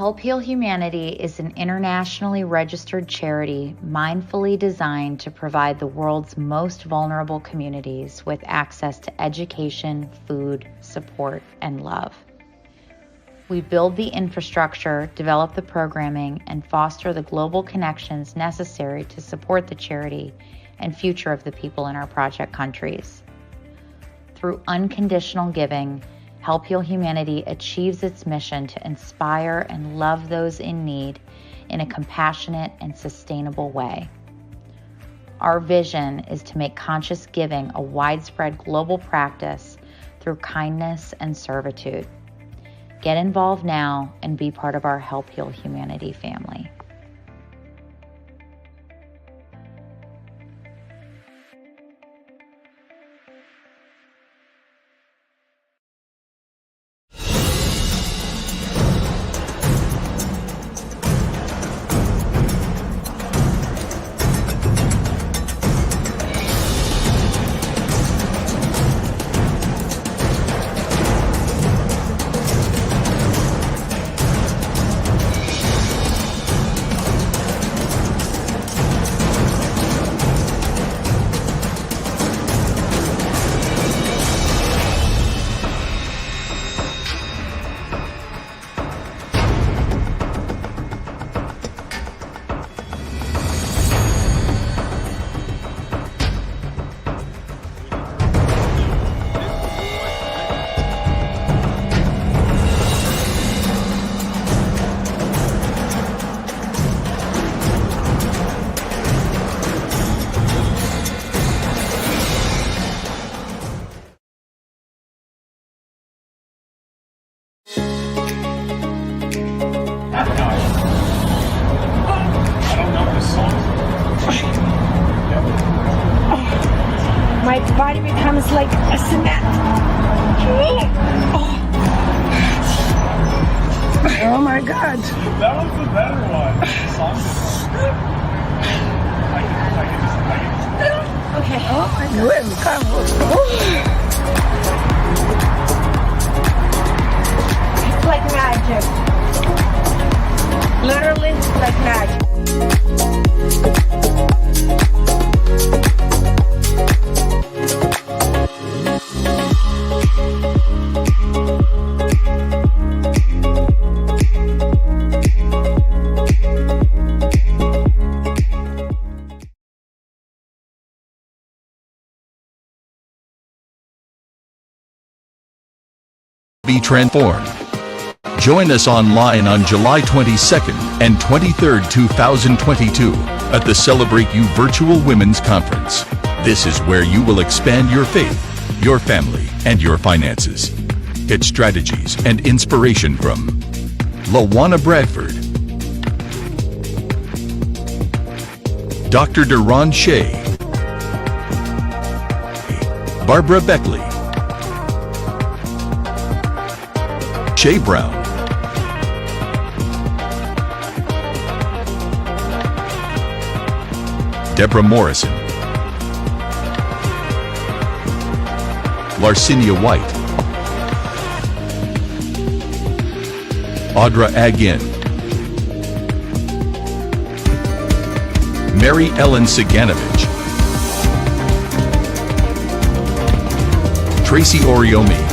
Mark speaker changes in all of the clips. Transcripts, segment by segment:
Speaker 1: Help Heal Humanity is an internationally registered charity mindfully designed to provide the world's most vulnerable communities with access to education, food, support, and love. We build the infrastructure, develop the programming, and foster the global connections necessary to support the charity and future of the people in our project countries. Through unconditional giving, Help Heal Humanity achieves its mission to inspire and love those in need in a compassionate and sustainable way. Our vision is to make conscious giving a widespread global practice through kindness and servitude. Get involved now and be part of our Help Heal Humanity family.
Speaker 2: My body becomes like a cement. Oh my God.
Speaker 3: That was the better one.
Speaker 2: Okay. Oh my God. It's like magic. Literally like magic.
Speaker 4: Be transformed. Join us online on July 22nd and 23rd, 2022 at the Celebrate You Virtual Women's Conference. This is where you will expand your faith, your family, and your finances. Get strategies and inspiration from Lawana Bradford, Dr. Duran Shea, Barbara Beckley, Shay Brown, Deborah Morrison, Larcinia White, Audra Agin, Mary Ellen Siganovich, Tracy Oriomi,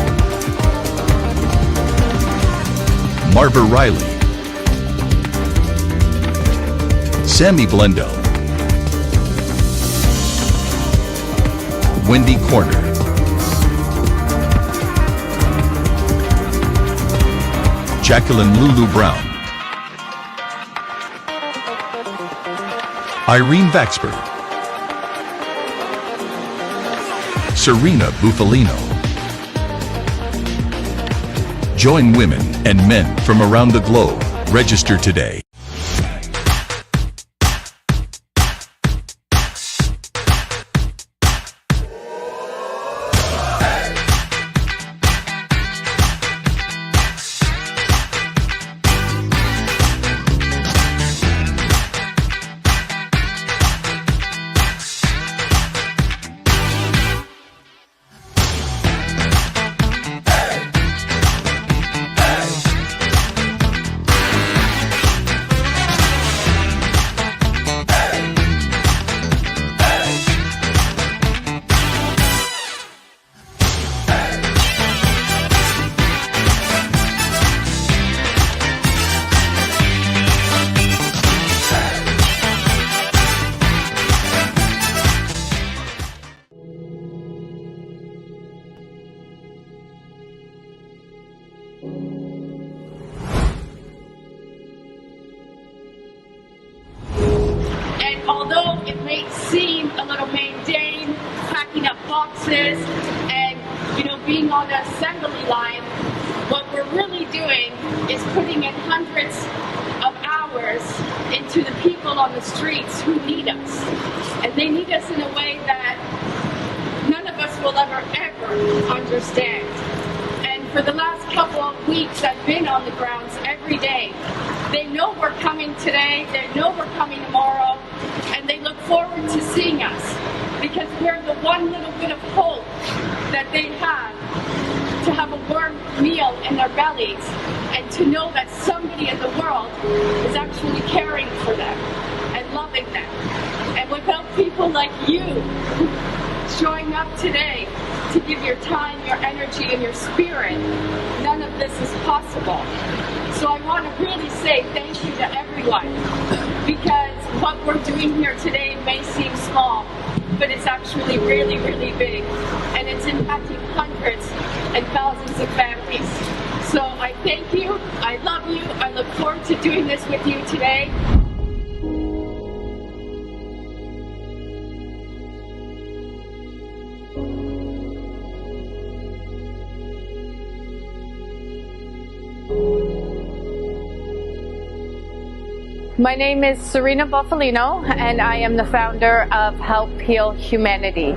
Speaker 4: Marva Riley, Sammy Blundell, Wendy Corner, Jacqueline Lulu Brown, Irene Vaxford, Serena Bufalino. Join women and men from around the globe. Register today.
Speaker 5: And although it may seem a little mundane, packing up boxes and being on the assembly line, what we're really doing is putting in hundreds of hours into the people on the streets who need us. And they need us in a way that none of us will ever understand. And for the last couple of weeks, I've been on the grounds every day. They know we're coming today, they know we're coming tomorrow, and they look forward to seeing us because we're the one little bit of hope that they have to have a warm meal in their bellies and to know that somebody in the world is actually caring for them and loving them. And without people like you showing up today to give your time, your energy, and your spirit, none of this is possible. So I want to really say thank you to everyone, because what we're doing here today may seem small, but it's actually really, really big, and it's impacting hundreds and thousands of families. So I thank you, I love you, I look forward to doing this with you today. My name is Serena Buffalino, and I am the founder of Help Heal Humanity.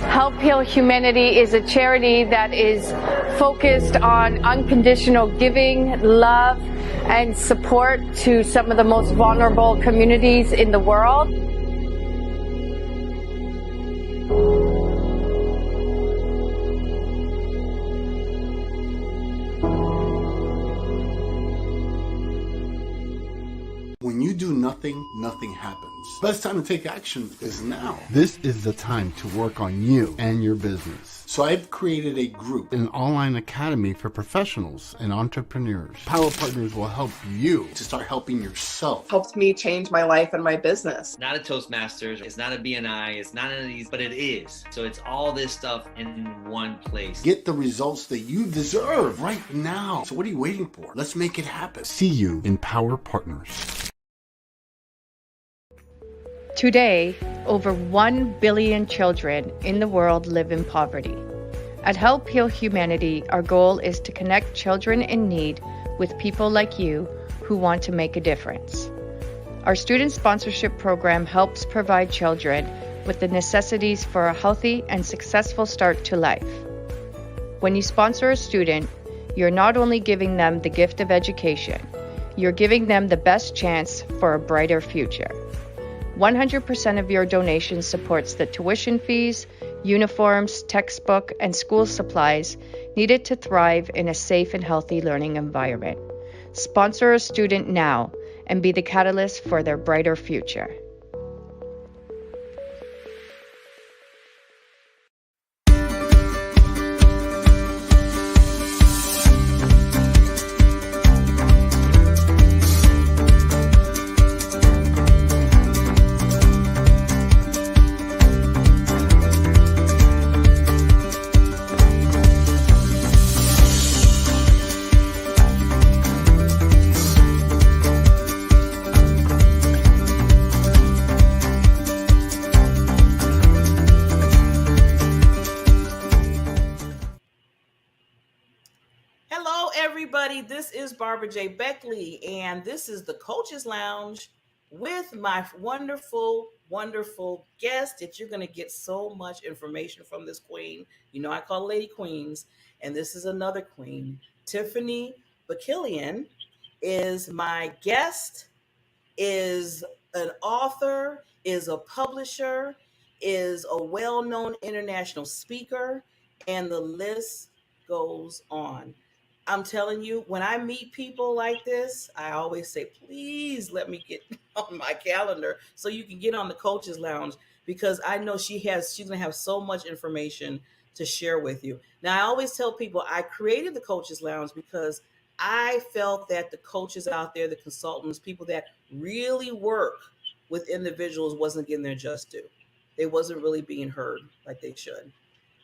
Speaker 5: Help Heal Humanity is a charity that is focused on unconditional giving, love, and support to some of the most vulnerable communities in the world.
Speaker 6: When you do nothing, nothing happens. Best time to take action is now. This is the time to work on you and your business. So I've created a group, an online academy for professionals and entrepreneurs. Power Partners will help you to start helping yourself.
Speaker 7: Helped me change my life and my business.
Speaker 8: Not a Toastmasters, it's not a BNI, it's not any of these, but it is. So it's all this stuff in one place.
Speaker 6: Get the results that you deserve right now. So what are you waiting for? Let's make it happen. See you in Power Partners.
Speaker 9: Today, over 1 billion children in the world live in poverty. At Help Heal Humanity, our goal is to connect children in need with people like you who want to make a difference. Our student sponsorship program helps provide children with the necessities for a healthy and successful start to life. When you sponsor a student, you're not only giving them the gift of education, you're giving them the best chance for a brighter future. 100% of your donation supports the tuition fees, uniforms, textbook, and school supplies needed to thrive in a safe and healthy learning environment. Sponsor a student now and be the catalyst for their brighter future.
Speaker 10: This is Barbara Beckley, and this is the Coaches Lounge with my wonderful, wonderful guest that you're going to get so much information from this queen. You know, I call Lady Queens, and this is another queen. Tiffany Vakilian is my guest, is an author, is a publisher, is a well-known international speaker, and the list goes on. I'm telling you, when I meet people like this, I always say, please let me get on my calendar so you can get on the Coaches Lounge, because I know she's going to have so much information to share with you. Now, I always tell people I created the Coaches Lounge because I felt that the coaches out there, the consultants, people that really work with individuals wasn't getting their just due. They wasn't really being heard like they should.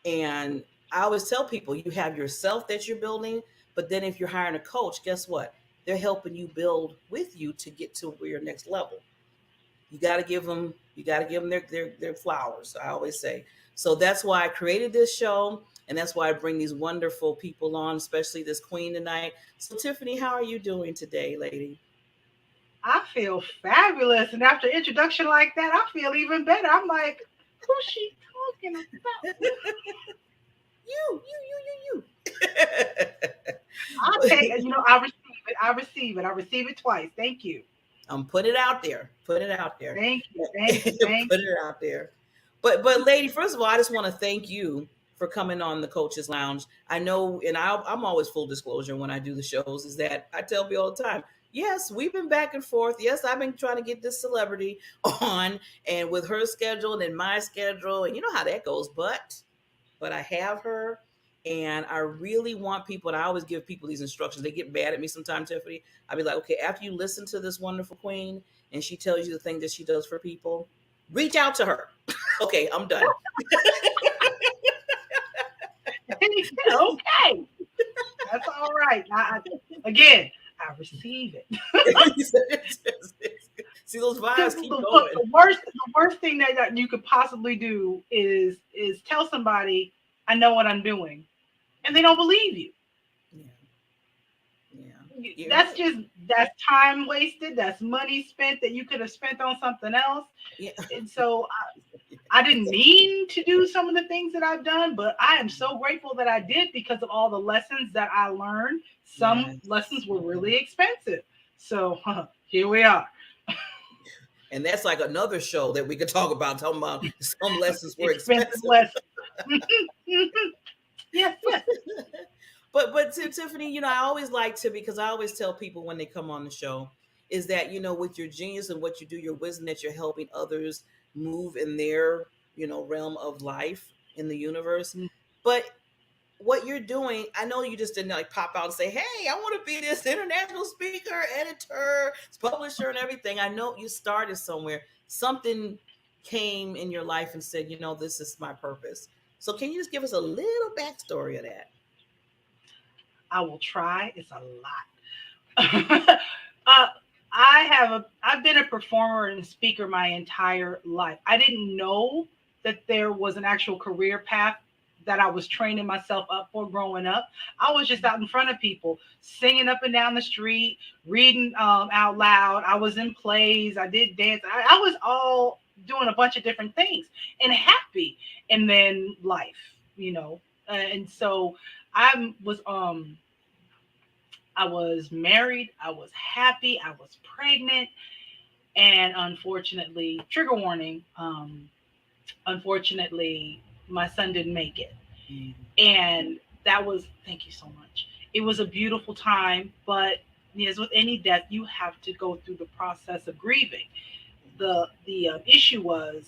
Speaker 10: And I always tell people you have yourself that you're building, but then if you're hiring a coach, guess what? They're helping you build with you to get to your next level. You got to give them their flowers, I always say. So that's why I created this show, and that's why I bring these wonderful people on, especially this queen tonight. So Tiffany, how are you doing today, lady?
Speaker 11: I feel fabulous, and after introduction like that, I feel even better. I'm like, who's she talking about?
Speaker 10: You.
Speaker 11: I take, I receive it twice. Thank you.
Speaker 10: Put it out there. Put it out there.
Speaker 11: Thank you.
Speaker 10: Put it out there. But lady, first of all, I just want to thank you for coming on the Coaches Lounge. I know, and I'm always full disclosure when I do the shows, is that I tell people all the time, yes, we've been back and forth. Yes, I've been trying to get this celebrity on, and with her schedule and then my schedule, and you know how that goes. But I have her, and I really want people, and I always give people these instructions. They get mad at me sometimes, Tiffany. I'll be like, okay, after you listen to this wonderful queen and she tells you the thing that she does for people, reach out to her. Okay, I'm done.
Speaker 11: Okay. That's all right. I receive it.
Speaker 10: See, those vibes keep going.
Speaker 11: The worst thing that you could possibly do is tell somebody, I know what I'm doing, and they don't believe you. Yeah. That's time wasted. That's money spent that you could have spent on something else. Yeah. And so I didn't mean to do some of the things that I've done, but I am so grateful that I did because of all the lessons that I learned. Some lessons were really expensive. So here we are.
Speaker 10: And that's like another show that we could talk about some lessons were expensive.
Speaker 11: Lessons. Yes.
Speaker 10: But Tiffany, I always like to, because I always tell people when they come on the show, is that, with your genius and what you do, your wisdom, that you're helping others move in their, realm of life in the universe. Mm-hmm. But what you're doing, I know you just didn't pop out and say, hey, I want to be this international speaker, editor, publisher, and everything. I know you started somewhere. Something came in your life and said, this is my purpose. So can you just give us a little backstory of that?
Speaker 11: I will try. It's a lot. I've been a performer and speaker my entire life. I didn't know that there was an actual career path that I was training myself up for growing up. I was just out in front of people, singing up and down the street, reading out loud. I was in plays. I did dance. I was all doing a bunch of different things and happy. And then life, and so I was married, I was happy, I was pregnant, and unfortunately, trigger warning, unfortunately, my son didn't make it. Mm-hmm. And that was, thank you so much. It was a beautiful time, but as with any death, you have to go through the process of grieving. The issue was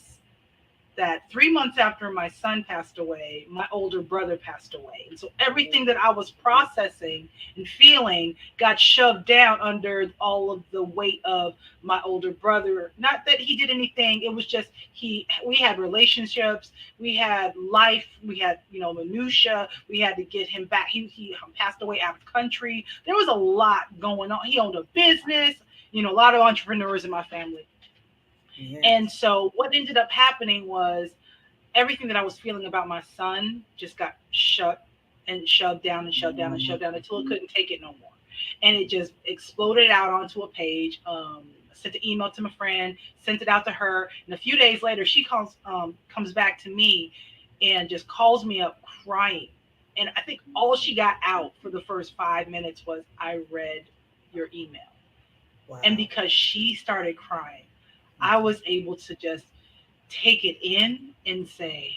Speaker 11: that 3 months after my son passed away, my older brother passed away. And so everything that I was processing and feeling got shoved down under all of the weight of my older brother. Not that he did anything. It was just we had relationships, we had life, we had, minutia. We had to get him back. He passed away out of country. There was a lot going on. He owned a business, a lot of entrepreneurs in my family. Yes. And so what ended up happening was everything that I was feeling about my son just got shoved down until it couldn't take it no more. And it just exploded out onto a page. I sent an email to my friend, sent it out to her. And a few days later, she comes back to me and just calls me up crying. And I think all she got out for the first 5 minutes was, I read your email. Wow. And because she started crying, I was able to just take it in and say,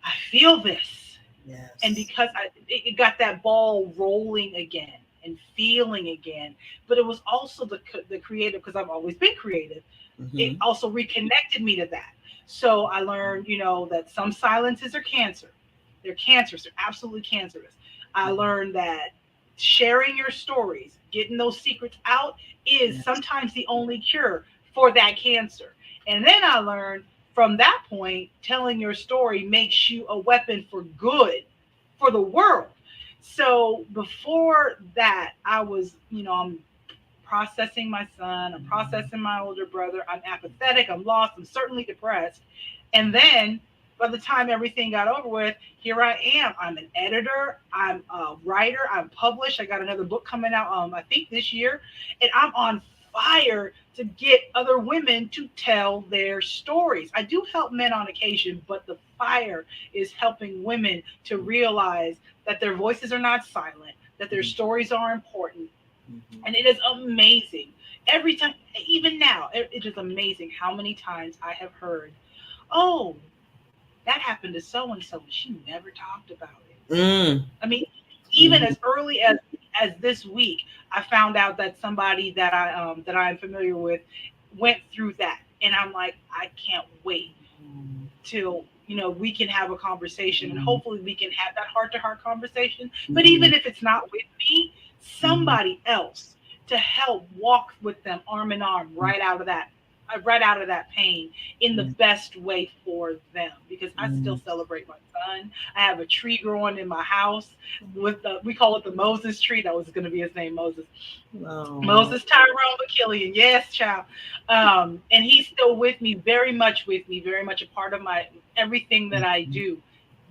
Speaker 11: I feel this. Yes. And because it got that ball rolling again and feeling again, but it was also the creative, because I've always been creative. Mm-hmm. It also reconnected me to that. So I learned, that some silences are cancer. They're cancerous. They're absolutely cancerous. I learned that sharing your stories, getting those secrets out, is sometimes the only cure for that cancer. And then I learned from that point, telling your story makes you a weapon for good for the world. So before that, I was, I'm processing my son, I'm processing my older brother, I'm apathetic, I'm lost, I'm certainly depressed. And then by the time everything got over with, here I am. I'm an editor, I'm a writer, I'm published. I got another book coming out, I think this year, and I'm on fire to get other women to tell their stories. I do help men on occasion, but the fire is helping women to realize that their voices are not silent, that their stories are important. And it is amazing. Every time, even now, it is amazing how many times I have heard, oh, that happened to so and so, and she never talked about it. I mean, even as early as this week, I found out that somebody that I'm familiar with went through that, and I'm like, I can't wait till we can have a conversation, and hopefully we can have that heart-to-heart conversation. But even if it's not with me, somebody else to help walk with them arm in arm right out of that pain in the best way for them, because I still celebrate my son. I have a tree growing in my house with we call it the Moses tree. That was going to be his name, Moses. Moses Tyrone Vakilian. Yes, child. And he's still with me, very much a part of my everything that I do.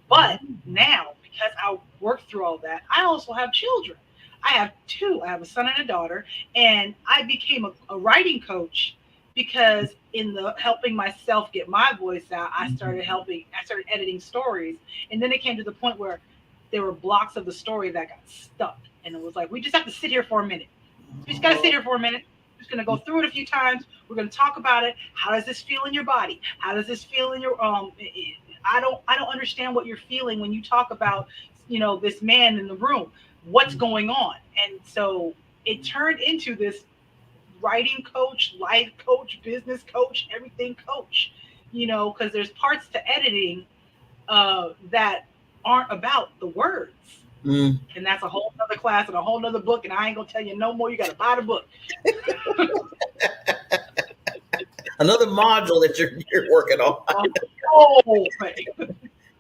Speaker 11: But now, because I worked through all that, I also have children. I have two. I have a son and a daughter, and I became a writing coach because in the helping myself get my voice out, I started editing stories. And then it came to the point where there were blocks of the story that got stuck. And it was like, we just have to sit here for a minute. We just got to sit here for a minute. We're just going to go through it a few times. We're going to talk about it. How does this feel in your body? How does this feel in your, I don't understand what you're feeling when you talk about, this man in the room. What's going on? And so it turned into this writing coach, life coach, business coach, everything coach, because there's parts to editing that aren't about the words. And that's a whole nother class and a whole nother book. And I ain't going to tell you no more. You got to buy the book.
Speaker 10: Another module that you're working on.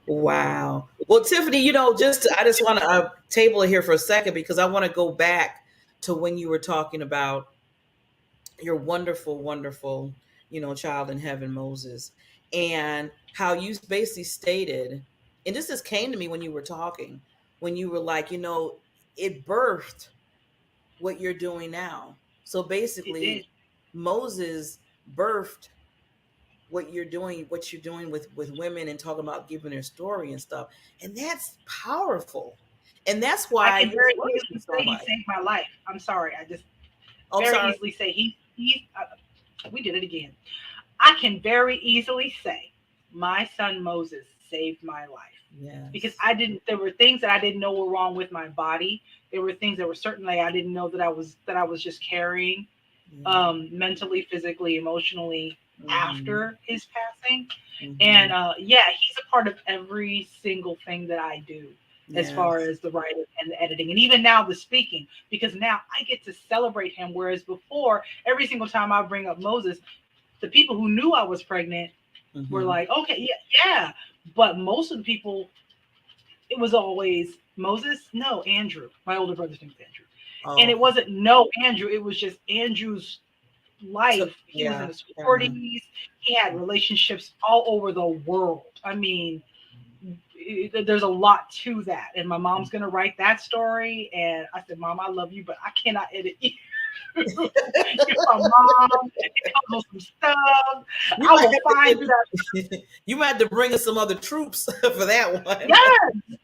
Speaker 10: Wow. Well, Tiffany, I just want to table it here for a second, because I want to go back to when you were talking about your wonderful, wonderful, child in heaven, Moses, and how you basically stated, and this just came to me when you were talking, when you were like, it birthed what you're doing now. So basically, Moses birthed what you're doing with women and talking about giving their story and stuff. And that's powerful. And that's why
Speaker 11: I can very easily say he saved my life. I'm sorry. I just easily say we did it again. I can very easily say my son Moses saved my life.
Speaker 10: Yes.
Speaker 11: Because there were things that I didn't know were wrong with my body. There were things that were certainly I didn't know that I was just carrying mentally, physically, emotionally after his passing. And he's a part of every single thing that I do as far as the writing and the editing, and even now the speaking, because now I get to celebrate him. Whereas before, every single time I bring up Moses, the people who knew I was pregnant were like, okay, yeah. But most of the people, it was always Moses, no, Andrew. My older brother's name is Andrew. Oh. And it wasn't no Andrew, it was just Andrew's life. So, he was in his 40s. He had relationships all over the world. I mean, there's a lot to that. And my mom's going to write that story. And I said, Mom, I love you, but I cannot edit you. You're my mom. It comes with some stuff. I will find that.
Speaker 10: You might have to bring us some other troops for that one.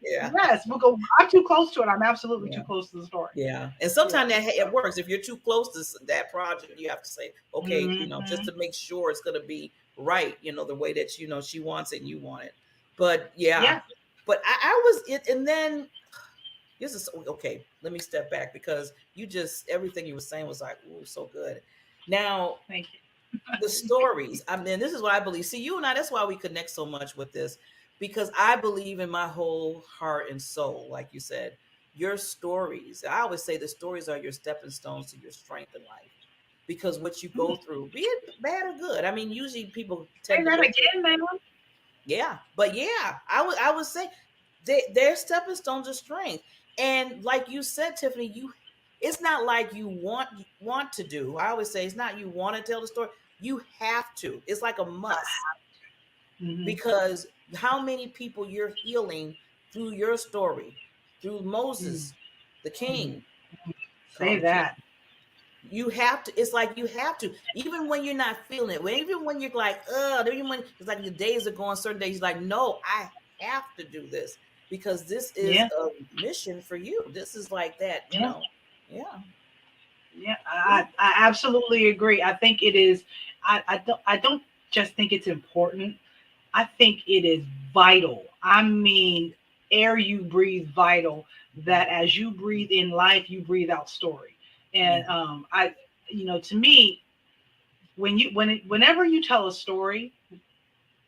Speaker 11: Yes. We'll go. I'm too close to it. I'm absolutely too close to the story.
Speaker 10: Yeah. And sometimes it works. If you're too close to that project, you have to say, okay, just to make sure it's going to be right, the way that, she wants it and you want it. But but I was it. And then this is okay. Let me step back, because everything you were saying was like, ooh, so good. Now,
Speaker 11: thank you.
Speaker 10: the stories. I mean, this is what I believe. See, you and I, that's why we connect so much with this, because I believe in my whole heart and soul, like you said, your stories. I always say the stories are your stepping stones to your strength in life, because what you go through, be it bad or good. I mean, usually people
Speaker 11: Say
Speaker 10: tend to
Speaker 11: that
Speaker 10: go through.
Speaker 11: again, man.
Speaker 10: Yeah, but yeah, I would say they're stepping stones of strength. And like you said, Tiffany, it's not like you want to do. I always say it's not you want to tell the story. You have to. It's like a must,
Speaker 11: Mm-hmm.
Speaker 10: because how many people you're healing through your story, through Moses, the king,
Speaker 11: Say
Speaker 10: called the king.
Speaker 11: that.
Speaker 10: You have to. It's like you have to, even when you're not feeling it. Even when you're like, even when it's like the days are going, certain days, you're like, no, I have to do this, because this is
Speaker 11: Yeah.
Speaker 10: a mission for you. This is like that,
Speaker 11: Yeah.
Speaker 10: Yeah.
Speaker 11: Yeah. I absolutely agree. I think it is. I don't just think it's important. I think it is vital. I mean, air you breathe vital, that as you breathe in life, you breathe out story. And to me, whenever you tell a story,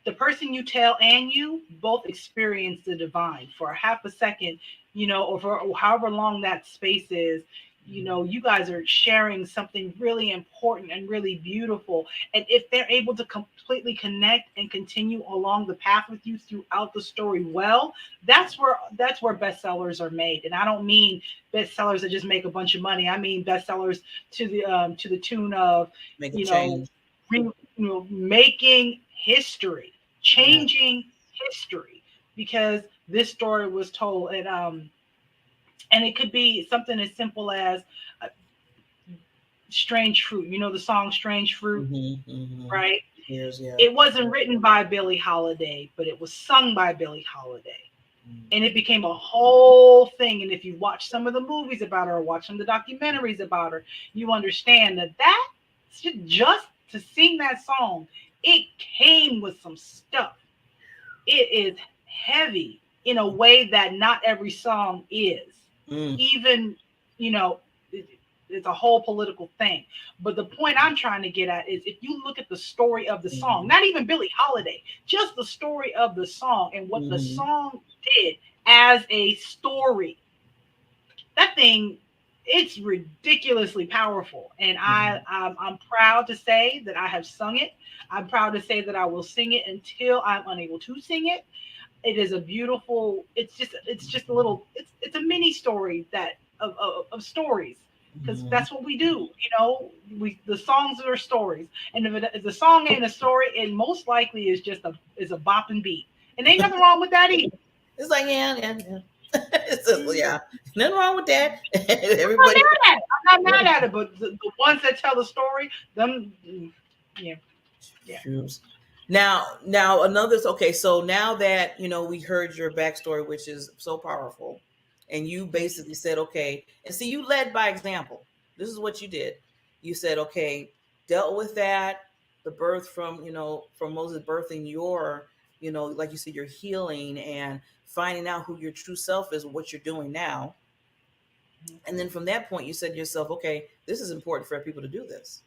Speaker 11: the person you tell and you both experience the divine for a half a second, or for however long that space is. You guys are sharing something really important and really beautiful. And if they're able to completely connect and continue along the path with you throughout the story, well, that's where bestsellers are made. And I don't mean bestsellers that just make a bunch of money. I mean bestsellers to the tune of,
Speaker 10: Make a
Speaker 11: you know,
Speaker 10: change.
Speaker 11: making history, changing history, because this story was told. And it could be something as simple as Strange Fruit. You know the song Strange Fruit, right?
Speaker 10: Yes, yeah.
Speaker 11: It wasn't written by Billie Holiday, but it was sung by Billie Holiday. And it became a whole thing. And if you watch some of the movies about her, or watch some of the documentaries about her, you understand that just to sing that song, it came with some stuff. It is heavy in a way that not every song is. Even, it's a whole political thing. But the point I'm trying to get at is, if you look at the story of the song, not even Billie Holiday, just the story of the song and what the song did as a story, that thing, it's ridiculously powerful. And I'm proud to say that I have sung it. I'm proud to say that I will sing it until I'm unable to sing it. It is a beautiful, it's just a little, it's a mini story of stories, because that's what we do. The songs are stories. And if the song ain't a story, it most likely is just a bop and beat. And ain't nothing wrong with that either.
Speaker 10: It's like, yeah. It's just, yeah, nothing wrong with that. Everybody,
Speaker 11: I'm not mad at it, but the ones that tell the story, them, yeah.
Speaker 10: Now another. Okay, so now that we heard your backstory, which is so powerful, and you basically said, okay, and see, you led by example. This is what you did. You said, okay, dealt with that, the birth from Moses birthing your, like you said, your healing and finding out who your true self is, what you're doing now. And then from that point, you said to yourself, okay, this is important for people to do this.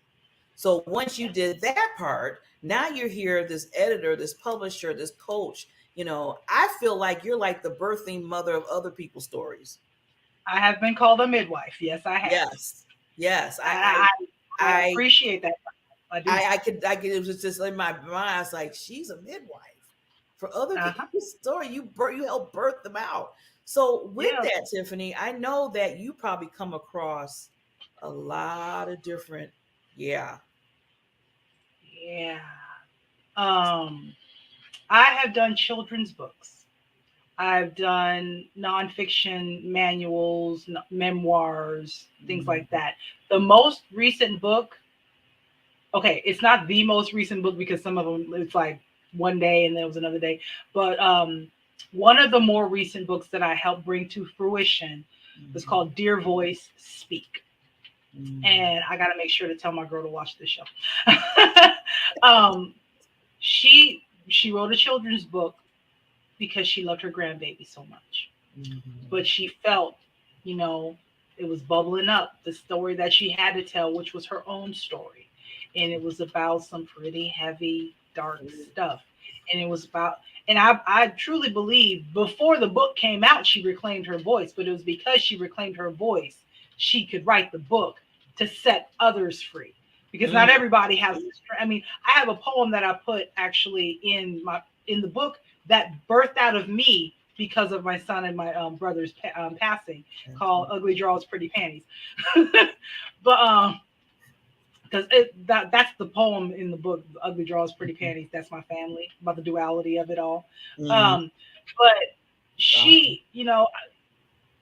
Speaker 10: So once you did that part, now you're here, this editor, this publisher, this coach. I feel like you're like the birthing mother of other people's stories.
Speaker 11: I have been called a midwife. Yes, I have.
Speaker 10: Yes.
Speaker 11: I appreciate that.
Speaker 10: I could. It was just in my mind. I was like, she's a midwife for other people's story. You help birth them out. So with that, Tiffany, I know that you probably come across a lot of different. Yeah.
Speaker 11: I have done children's books. I've done nonfiction manuals, memoirs, things like that. The most recent book, okay, it's not the most recent book, because some of them, it's like one day and there was another day. But one of the more recent books that I helped bring to fruition was called Dear Voice, Speak. And I got to make sure to tell my girl to watch this show. She wrote a children's book because she loved her grandbaby so much. But she felt, it was bubbling up, the story that she had to tell, which was her own story. and it was about some pretty heavy, dark stuff. And it was about, and I truly believe before the book came out, she reclaimed her voice, but it was because she reclaimed her voice, she could write the book to set others free. Because not everybody has this. I mean, I have a poem that I put actually in the book that birthed out of me because of my son and my brother's passing, called "Ugly Draws, Pretty Panties." But because that's the poem in the book, "Ugly Draws, Pretty Panties." That's my family, about the duality of it all. But she, you know,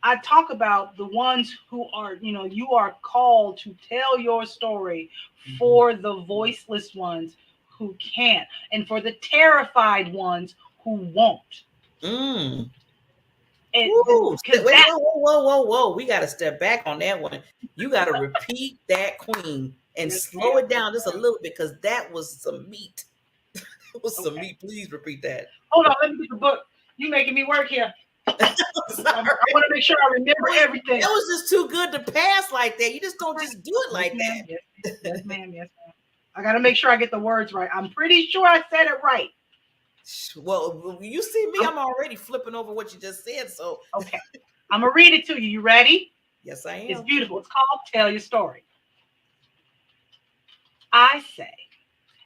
Speaker 11: I talk about the ones who are, you know, you are called to tell your story for the voiceless ones who can't, and for the terrified ones who won't.
Speaker 10: And
Speaker 11: Whoa,
Speaker 10: whoa. We got to step back on that one. You got to repeat that, Queen, and slow it down just a little bit, because that was some meat. It was some meat. Please repeat that.
Speaker 11: Hold on, let me get the book. You making me work here. I want to make sure I remember everything.
Speaker 10: It was just too good to pass like that. You just don't just do it like that.
Speaker 11: Yes, ma'am. Yes, ma'am. I got to make sure I get the words right. I'm pretty sure I said it right.
Speaker 10: Well, you see me, I'm already flipping over what you just said. So
Speaker 11: okay, I'm gonna read it to you. You ready?
Speaker 10: Yes, I am.
Speaker 11: It's beautiful. It's called "Tell Your Story." I say,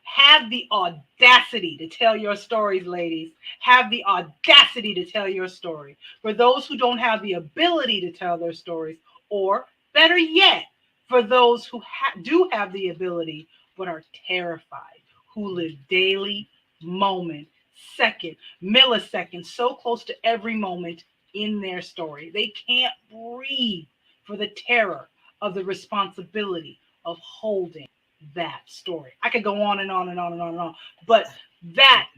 Speaker 11: have the audacity to tell your stories, ladies. Have the audacity to tell your story. For those who don't have the ability to tell their stories, or better yet, for those who do have the ability but are terrified, who live daily, moment, second, millisecond, so close to every moment in their story. They can't breathe for the terror of the responsibility of holding that story. I could go on and on and on and on and on, but that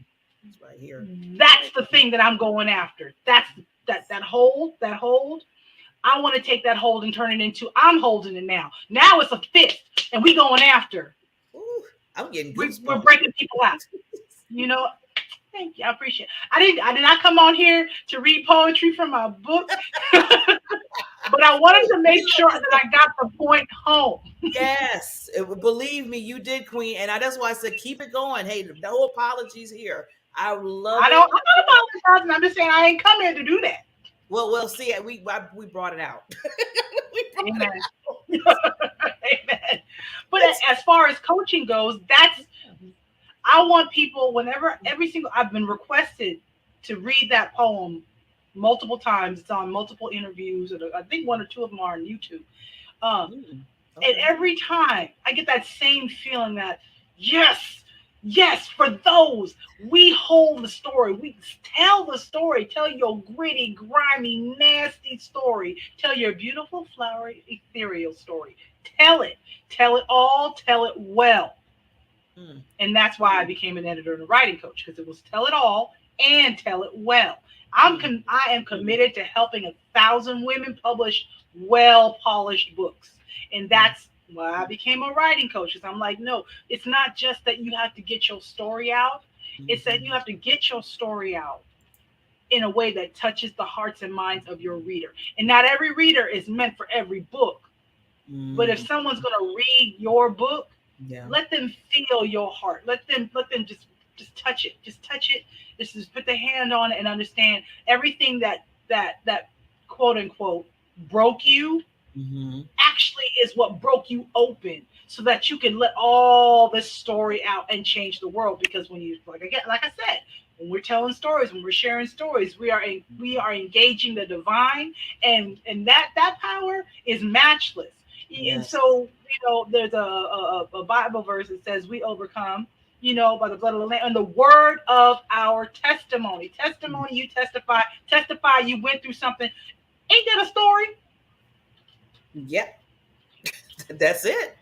Speaker 11: right here, that's the thing that I'm going after. That's that hold. I want to take that hold and turn it into, I'm holding it now. Now it's a fist, and we going after.
Speaker 10: Ooh, I'm getting
Speaker 11: goosebumps. We're breaking people out. You know, thank you. I appreciate it. I did not come on here to read poetry from my book, but I wanted to make sure that I got the point home.
Speaker 10: Yes, believe me, you did, Queen, and that's why I said keep it going. Hey, no apologies here. I'm not
Speaker 11: apologizing. I'm just saying I ain't come here to do that.
Speaker 10: Well, see, we brought it out.
Speaker 11: Amen. Amen. But as far as coaching goes, I want people, I've been requested to read that poem multiple times. It's on multiple interviews, and I think one or two of them are on YouTube. And every time I get that same feeling that yes, for those, we hold the story. We tell the story. Tell your gritty, grimy, nasty story. Tell your beautiful, flowery, ethereal story. Tell it. Tell it all. Tell it well. And that's why I became an editor and a writing coach, because it was tell it all and tell it well. I am committed to helping 1,000 women publish well-polished books. And that's why I became a writing coach, because I'm like, no, it's not just that you have to get your story out. It's that you have to get your story out in a way that touches the hearts and minds of your reader. And not every reader is meant for every book. But if someone's going to read your book, let them feel your heart. Let them just touch it. Just touch it. Just put their hand on it and understand everything that quote unquote broke you actually is what broke you open, so that you can let all this story out and change the world. Because when you, like I said, when we're telling stories, when we're sharing stories, we are engaging the divine, and that power is matchless. And so, there's a Bible verse that says we overcome, by the blood of the Lamb and the word of our testimony. Testimony, you testify, you went through something. Ain't that a story?
Speaker 10: Yep. That's it.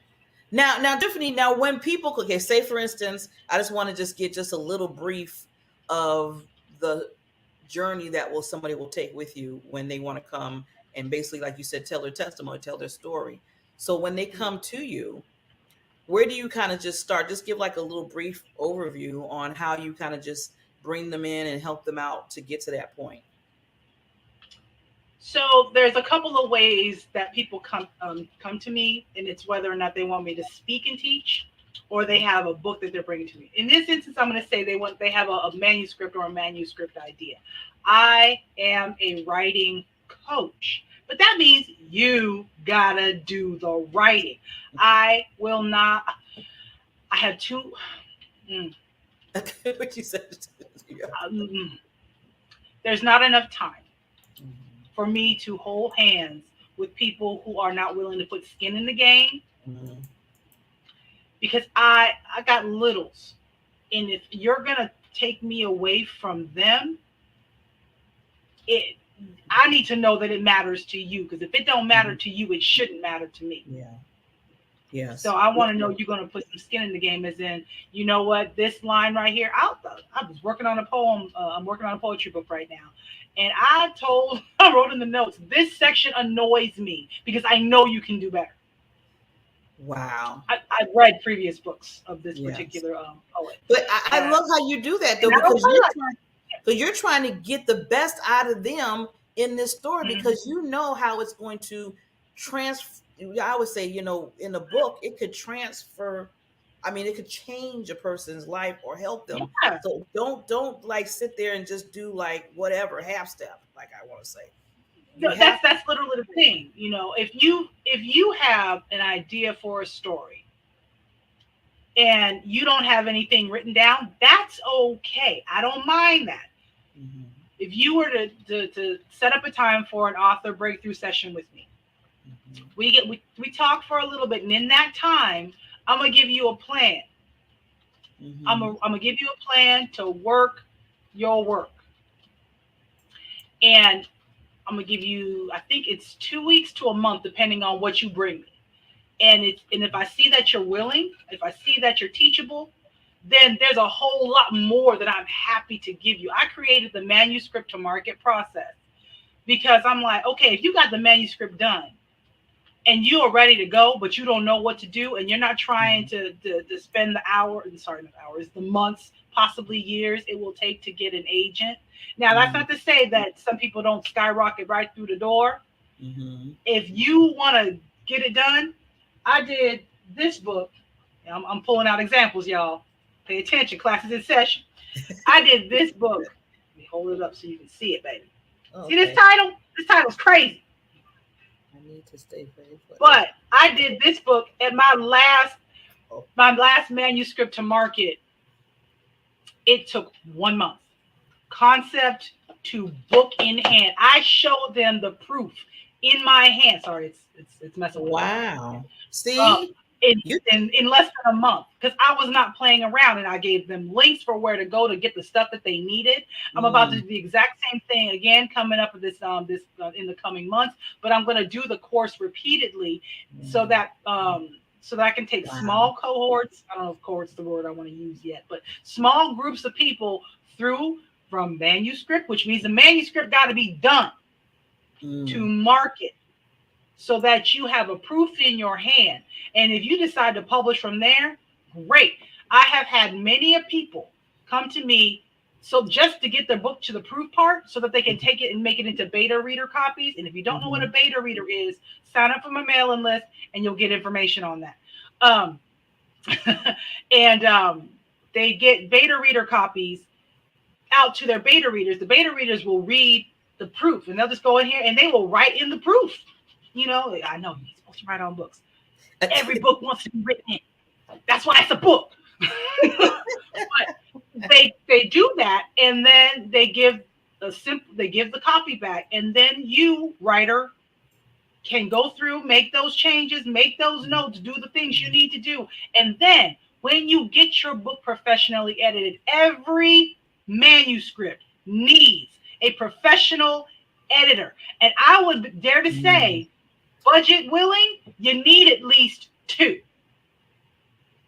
Speaker 10: Now, Tiffany, when people, say for instance, I just want to just get a little brief of the journey that somebody will take with you when they want to come and basically, like you said, tell their testimony, tell their story. So when they come to you, where do you kind of just start? Just give like a little brief overview on how you kind of just bring them in and help them out to get to that point.
Speaker 11: So there's a couple of ways that people come to me, and it's whether or not they want me to speak and teach, or they have a book that they're bringing to me. In this instance, I'm going to say they have a manuscript or a manuscript idea. I am a writing coach, but that means you gotta do the writing. I will not. I have two.
Speaker 10: What you said?
Speaker 11: There's not enough time for me to hold hands with people who are not willing to put skin in the game. Because I got littles, and if you're gonna take me away from them, I need to know that it matters to you. Because if it don't matter to you, it shouldn't matter to me.
Speaker 10: Yeah. Yes.
Speaker 11: So I want to know you're gonna put some skin in the game. As in, you know what, this line right here. I was working on a poem. I'm working on a poetry book right now, and I wrote in the notes, this section annoys me because I know you can do better.
Speaker 10: Wow.
Speaker 11: I've read previous books of this particular poet.
Speaker 10: But I love how you do that, though, because you're trying to get the best out of them in this story, because you know how it's going to transfer. I would say, in a book, it could transfer. I mean, it could change a person's life or help them. Yeah. So don't like sit there and just do like whatever half step, like I want to say.
Speaker 11: No, that's literally the thing. If you have an idea for a story and you don't have anything written down, that's okay. I don't mind that. If you were to set up a time for an author breakthrough session with me, we talk for a little bit, and in that time, I'm gonna give you a plan. I'm gonna give you a plan to work your work, and I'm gonna give you, I think it's 2 weeks to a month, depending on what you bring me. And if I see that you're willing, if I see that you're teachable, then there's a whole lot more that I'm happy to give you. I created the manuscript to market process because I'm like, okay, if you got the manuscript done and you are ready to go, but you don't know what to do, and you're not trying to spend the months, possibly years it will take to get an agent. Now, that's not to say that some people don't skyrocket right through the door. If you want to get it done, I did this book. I'm pulling out examples, y'all. Pay attention, class is in session. I did this book. Let me hold it up so you can see it, baby. Okay. See this title? This title's crazy.
Speaker 10: I need to stay faithful.
Speaker 11: But I did this book at my last manuscript to market. It took 1 month. Concept to book in hand. I showed them the proof in my hand. Sorry, it's messing with me.
Speaker 10: Wow. See?
Speaker 11: In less than a month, because I was not playing around, and I gave them links for where to go to get the stuff that they needed. I'm about to do the exact same thing again coming up with this in the coming months, but I'm going to do the course repeatedly so that I can take small cohorts. I don't know if cohort's the word I want to use yet, but small groups of people through from manuscript, which means the manuscript got to be done to market, so that you have a proof in your hand. And if you decide to publish from there, great. I have had many of people come to me so just to get their book to the proof part so that they can take it and make it into beta reader copies. And if you don't know what a beta reader is, sign up for my mailing list and you'll get information on that. They get beta reader copies out to their beta readers. The beta readers will read the proof, and they'll just go in here and they will write in the proof. I know you're supposed to write on books. Every book wants to be written in. That's why it's a book. But they do that, and then they give the copy back, and then you, writer, can go through, make those changes, make those notes, do the things you need to do. And then when you get your book professionally edited, every manuscript needs a professional editor. And I would dare to say, budget willing, you need at least 2.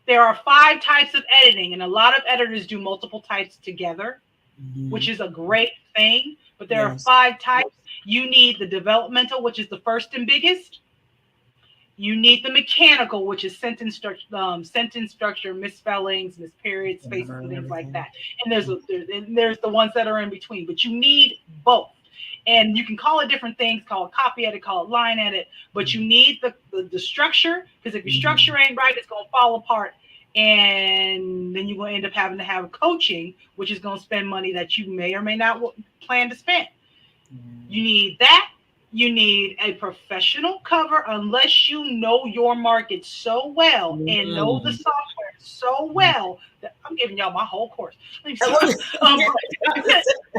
Speaker 11: There are 5 types of editing, and a lot of editors do multiple types together, which is a great thing. But there are 5 types. You need the developmental, which is the first and biggest. You need the mechanical, which is sentence structure, misspellings, misperiods, spaces, and things like that. And there's the ones that are in between. But you need both. And you can call it different things, call it copy edit, call it line edit, but you need the structure, because if your structure ain't right, it's going to fall apart. And then you're going to end up having to have coaching, which is going to spend money that you may or may not plan to spend. You need that. You need a professional cover, unless you know your market so well and know the software so well that I'm giving y'all my whole course. But there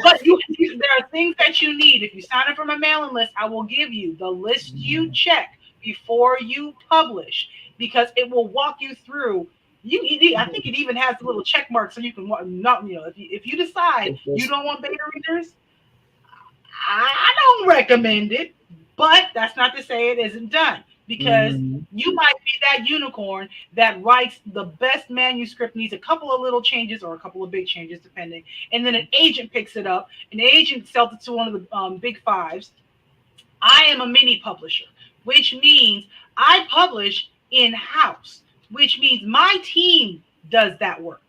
Speaker 11: are things that you need. If you sign up for my mailing list, I will give you the list you check before you publish, because it will walk you through. I think it even has a little check mark so you can not, if you decide you don't want beta readers, I don't recommend it, but that's not to say it isn't done, because you might be that unicorn that writes the best manuscript, needs a couple of little changes or a couple of big changes, depending, and then an agent picks it up, and the agent sells it to one of the big fives. I am a mini publisher, which means I publish in-house, which means my team does that work.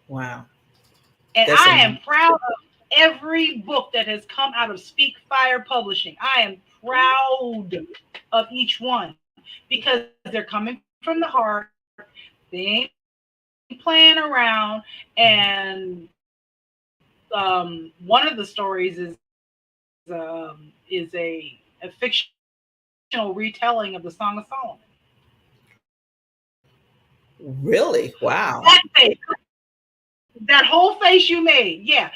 Speaker 10: Wow.
Speaker 11: And I am proud of every book that has come out of Speak Fire Publishing. I am proud of each one, because they're coming from the heart. They ain't playing around. And one of the stories is a fictional retelling of the Song of Solomon.
Speaker 10: Really? Wow.
Speaker 11: That whole face you made, yeah.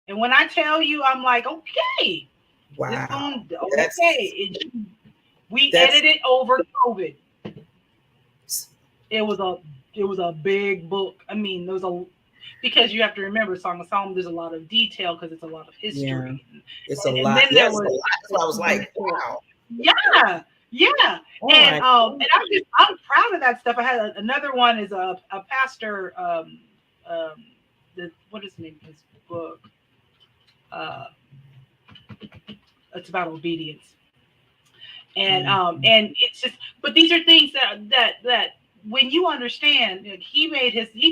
Speaker 11: And when I tell you, I'm like, okay,
Speaker 10: wow,
Speaker 11: we edited over COVID. It was a big book. I mean, because you have to remember, Song of Solomon, there's a lot of detail because it's a lot of history.
Speaker 10: Yeah. It's a lot. Then there was, so I was like, wow.
Speaker 11: Yeah. Oh, and I'm proud of that stuff. I had another one is a pastor. What is the name of his book? It's about obedience, and it's just. But these are things that when you understand, he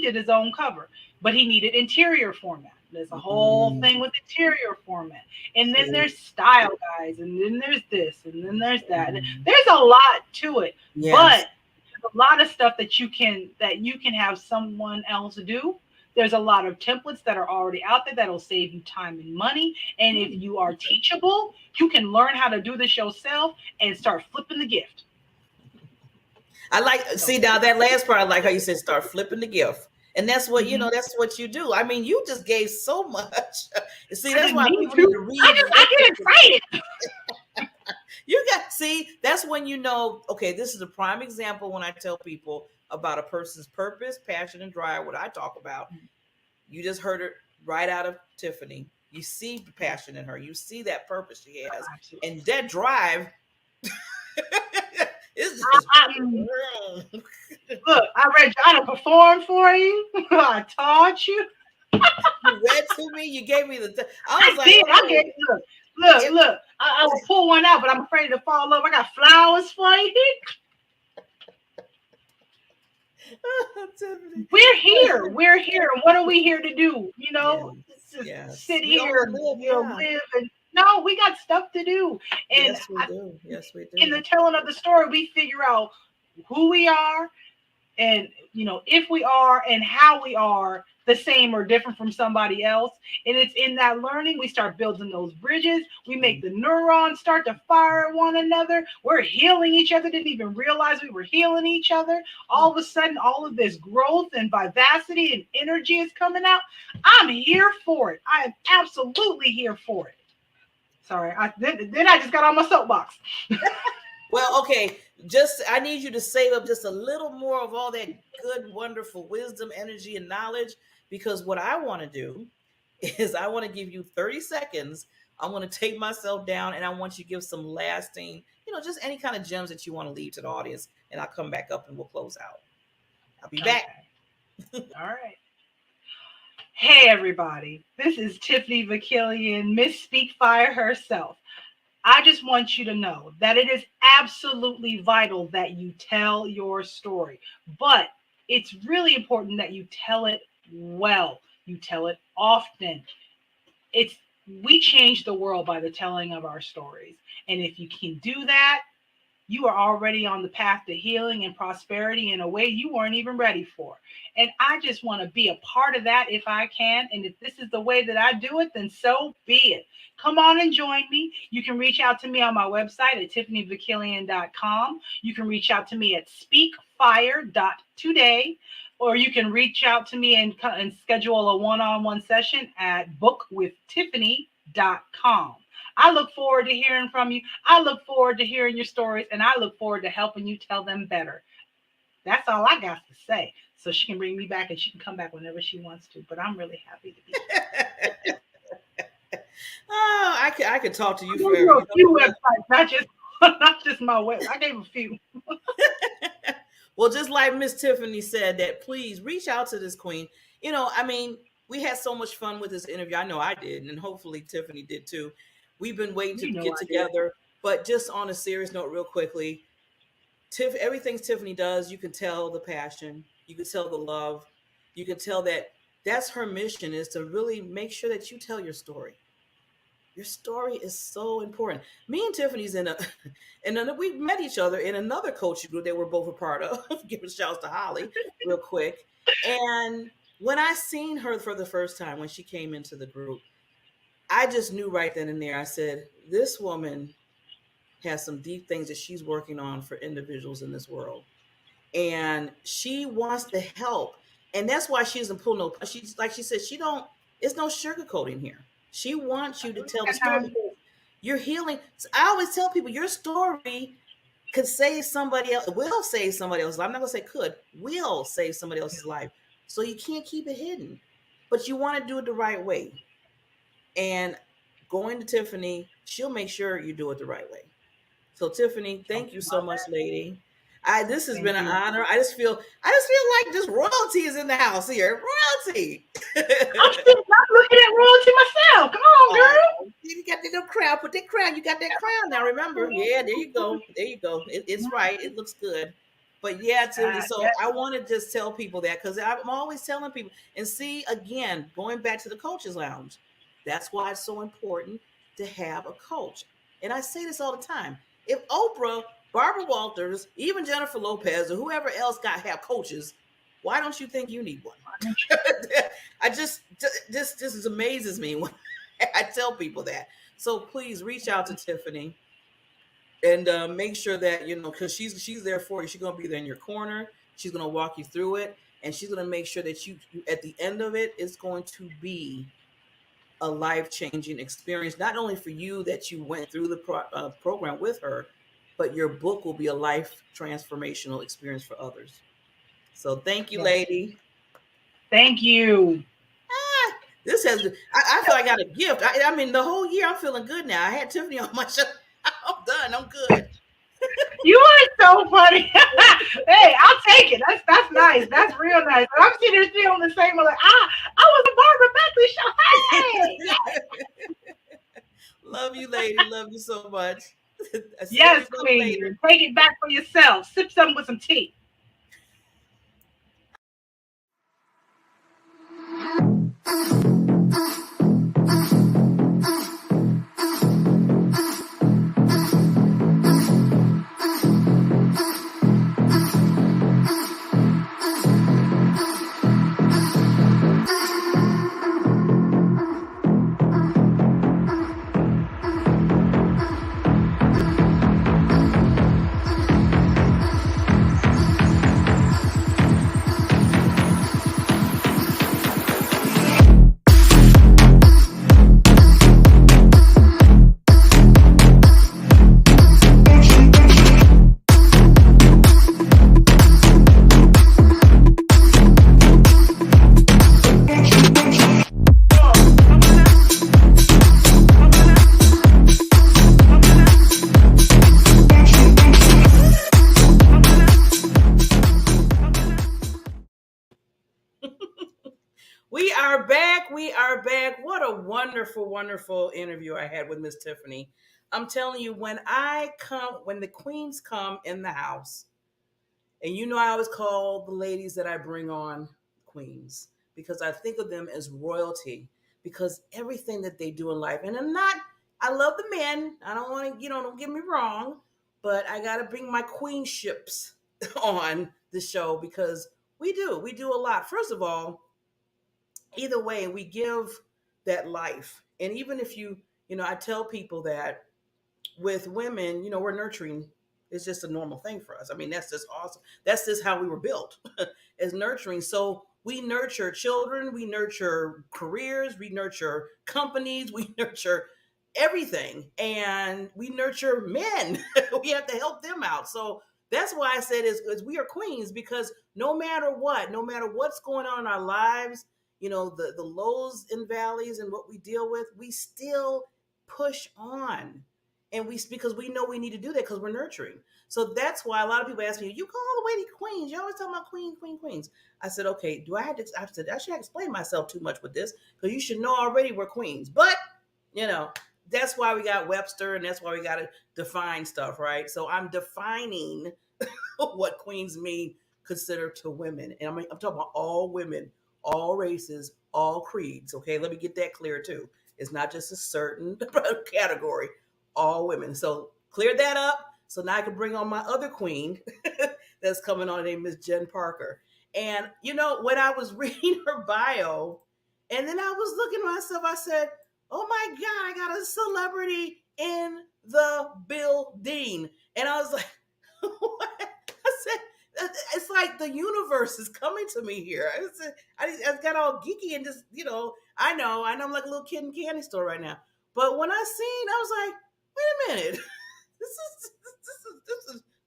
Speaker 11: did his own cover, but he needed interior format. There's a whole thing with interior format, and then there's style guides, and then there's this, and then there's that. There's a lot to it, but there's a lot of stuff that you can have someone else do. There's a lot of templates that are already out there that'll save you time and money. And if you are teachable, you can learn how to do this yourself and start flipping the gift.
Speaker 10: See now that last part, I like how you said start flipping the gift. And that's what, that's what you do. I mean, you just gave so much. See, that's why people need to read.
Speaker 11: I get excited.
Speaker 10: That's when okay, this is a prime example when I tell people about a person's purpose, passion, and drive, what I talk about. You just heard it right out of Tiffany. You see the passion in her. You see that purpose she has. And that drive is just...
Speaker 11: Look, I read you. I performed for you. I taught you.
Speaker 10: You read to me. You gave me the... I was
Speaker 11: Look. I will pull one out, but I'm afraid to fall over. I got flowers for you. We're here. And what are we here to do? Sit here and live. And no, we got stuff to do. And
Speaker 10: yes, we do.
Speaker 11: In the telling of the story, we figure out who we are, and if we are and how we are the same or different from somebody else. And it's in that learning we start building those bridges. We make the neurons start to fire at one another. We're healing each other. Didn't even realize we were healing each other. All of a sudden, all of this growth and vivacity and energy is coming out. I'm here for it. I am absolutely here for it. Sorry, then I just got on my soapbox.
Speaker 10: Well, okay, I need you to save up just a little more of all that good, wonderful wisdom, energy, and knowledge, because what I want to do is I want to give you 30 seconds. I want to take myself down, and I want you to give some lasting, just any kind of gems that you want to leave to the audience, and I'll come back up and we'll close out. I'll be back.
Speaker 11: All right. Hey, everybody. This is Tiffany Vakilian, Miss Speak Fire herself. I just want you to know that it is absolutely vital that you tell your story, but it's really important that you tell it well. You tell it often. We change the world by the telling of our stories. And if you can do that, you are already on the path to healing and prosperity in a way you weren't even ready for. And I just want to be a part of that if I can. And if this is the way that I do it, then so be it. Come on and join me. You can reach out to me on my website at tiffanyvakilian.com. You can reach out to me at speakfire.today, or you can reach out to me and schedule a one-on-one session at bookwithtiffany.com. I look forward to hearing from you. I look forward to hearing your stories, and I look forward to helping you tell them better. That's all I got to say. So she can bring me back, and she can come back whenever she wants to. But I'm really happy to be here.
Speaker 10: Oh, I could talk to you forever.
Speaker 11: A few websites, not just my website. I gave a few.
Speaker 10: Well, just like Miss Tiffany said, that please reach out to this queen. I mean, we had so much fun with this interview. I know I did, and hopefully Tiffany did too. We've been waiting to get together, but just on a serious note, real quickly, everything Tiffany does, you can tell the passion, you can tell the love, you can tell that that's her mission, is to really make sure that you tell your story. Your story is so important. Me and Tiffany's and we met each other in another coaching group that we're both a part of. Giving shouts to Holly real quick. And when I seen her for the first time, when she came into the group, I just knew right then and there. I said, this woman has some deep things that she's working on for individuals in this world. And she wants to help. And that's why she doesn't pull no, she's like she said, it's no sugarcoating here. She wants you to tell the story. You're healing. I always tell people your story could save somebody else, will save somebody else's life. I'm not going to say could, will save somebody else's life. So you can't keep it hidden, but you want to do it the right way. And going to Tiffany, she'll make sure you do it the right way. So Tiffany, thank you so much, lady. This has been an honor. I just feel like just royalty is in the house here. Royalty.
Speaker 11: I'm looking at royalty myself. Come on, girl.
Speaker 10: You got that little crown. Put that crown. You got that crown now. Remember? Yeah, there you go. There you go. It's right. It looks good. But yeah, Tiffany. So I want to just tell people that, because I'm always telling people. And see, again, going back to the Coaches Lounge, that's why it's so important to have a coach. And I say this all the time. If Oprah, Barbara Walters, even Jennifer Lopez, or whoever else have coaches, why don't you think you need one? This amazes me when I tell people that. So please reach out to Tiffany and make sure that, because she's there for you. She's going to be there in your corner. She's going to walk you through it. And she's going to make sure that you at the end of it, it's going to be a life-changing experience, not only for you that you went through the program with her, but your book will be a life transformational experience for others. So thank you, lady.
Speaker 11: Thank you.
Speaker 10: This has, I feel like I got a gift. I mean, the whole year I'm feeling good now. I had Tiffany on my show. I'm done. I'm good.
Speaker 11: You are so funny. Hey, I'll take it. That's nice. That's real nice. But I'm sitting here feeling the same. I'm like, I was a Barbara Beckley show. Hey.
Speaker 10: Love you, lady. Love you so much.
Speaker 11: Yes, queen. Take it back for yourself. Sip something with some tea.
Speaker 10: We are back. What a wonderful, wonderful interview I had with Miss Tiffany. I'm telling you, when the queens come in the house, and I always call the ladies that I bring on queens, because I think of them as royalty, because everything that they do in life, and I love the men. I don't want to, don't get me wrong, but I got to bring my queenships on the show because we do a lot. First of all, either way, we give that life. And even if I tell people that with women, we're nurturing. It's just a normal thing for us. I mean, that's just awesome. That's just how we were built as nurturing. So we nurture children, we nurture careers, we nurture companies, we nurture everything. And we nurture men. We have to help them out. So that's why I said is we are queens because no matter what, no matter what's going on in our lives, the lows and valleys and what we deal with, we still push on. And because we know we need to do that because we're nurturing. So that's why a lot of people ask me, you call all the way to queens. You always talk about queens. I said, okay, I should explain myself too much with this because you should know already we're queens. But, that's why we got Webster and that's why we got to define stuff, right? So I'm defining what queens mean considered to women. And I'm talking about all women, all races, all creeds. Okay, let me get that clear too. It's not just a certain category, all women. So clear that up. So now I can bring on my other queen that's coming on named Miss Jen Parker. And when I was reading her bio, and then I was looking at myself, I said, oh my God, I got a celebrity in the building. And I was like, what? I said, it's like the universe is coming to me here. I got all geeky and just, I know I'm like a little kid in a candy store right now. But when I seen, I was like, wait a minute,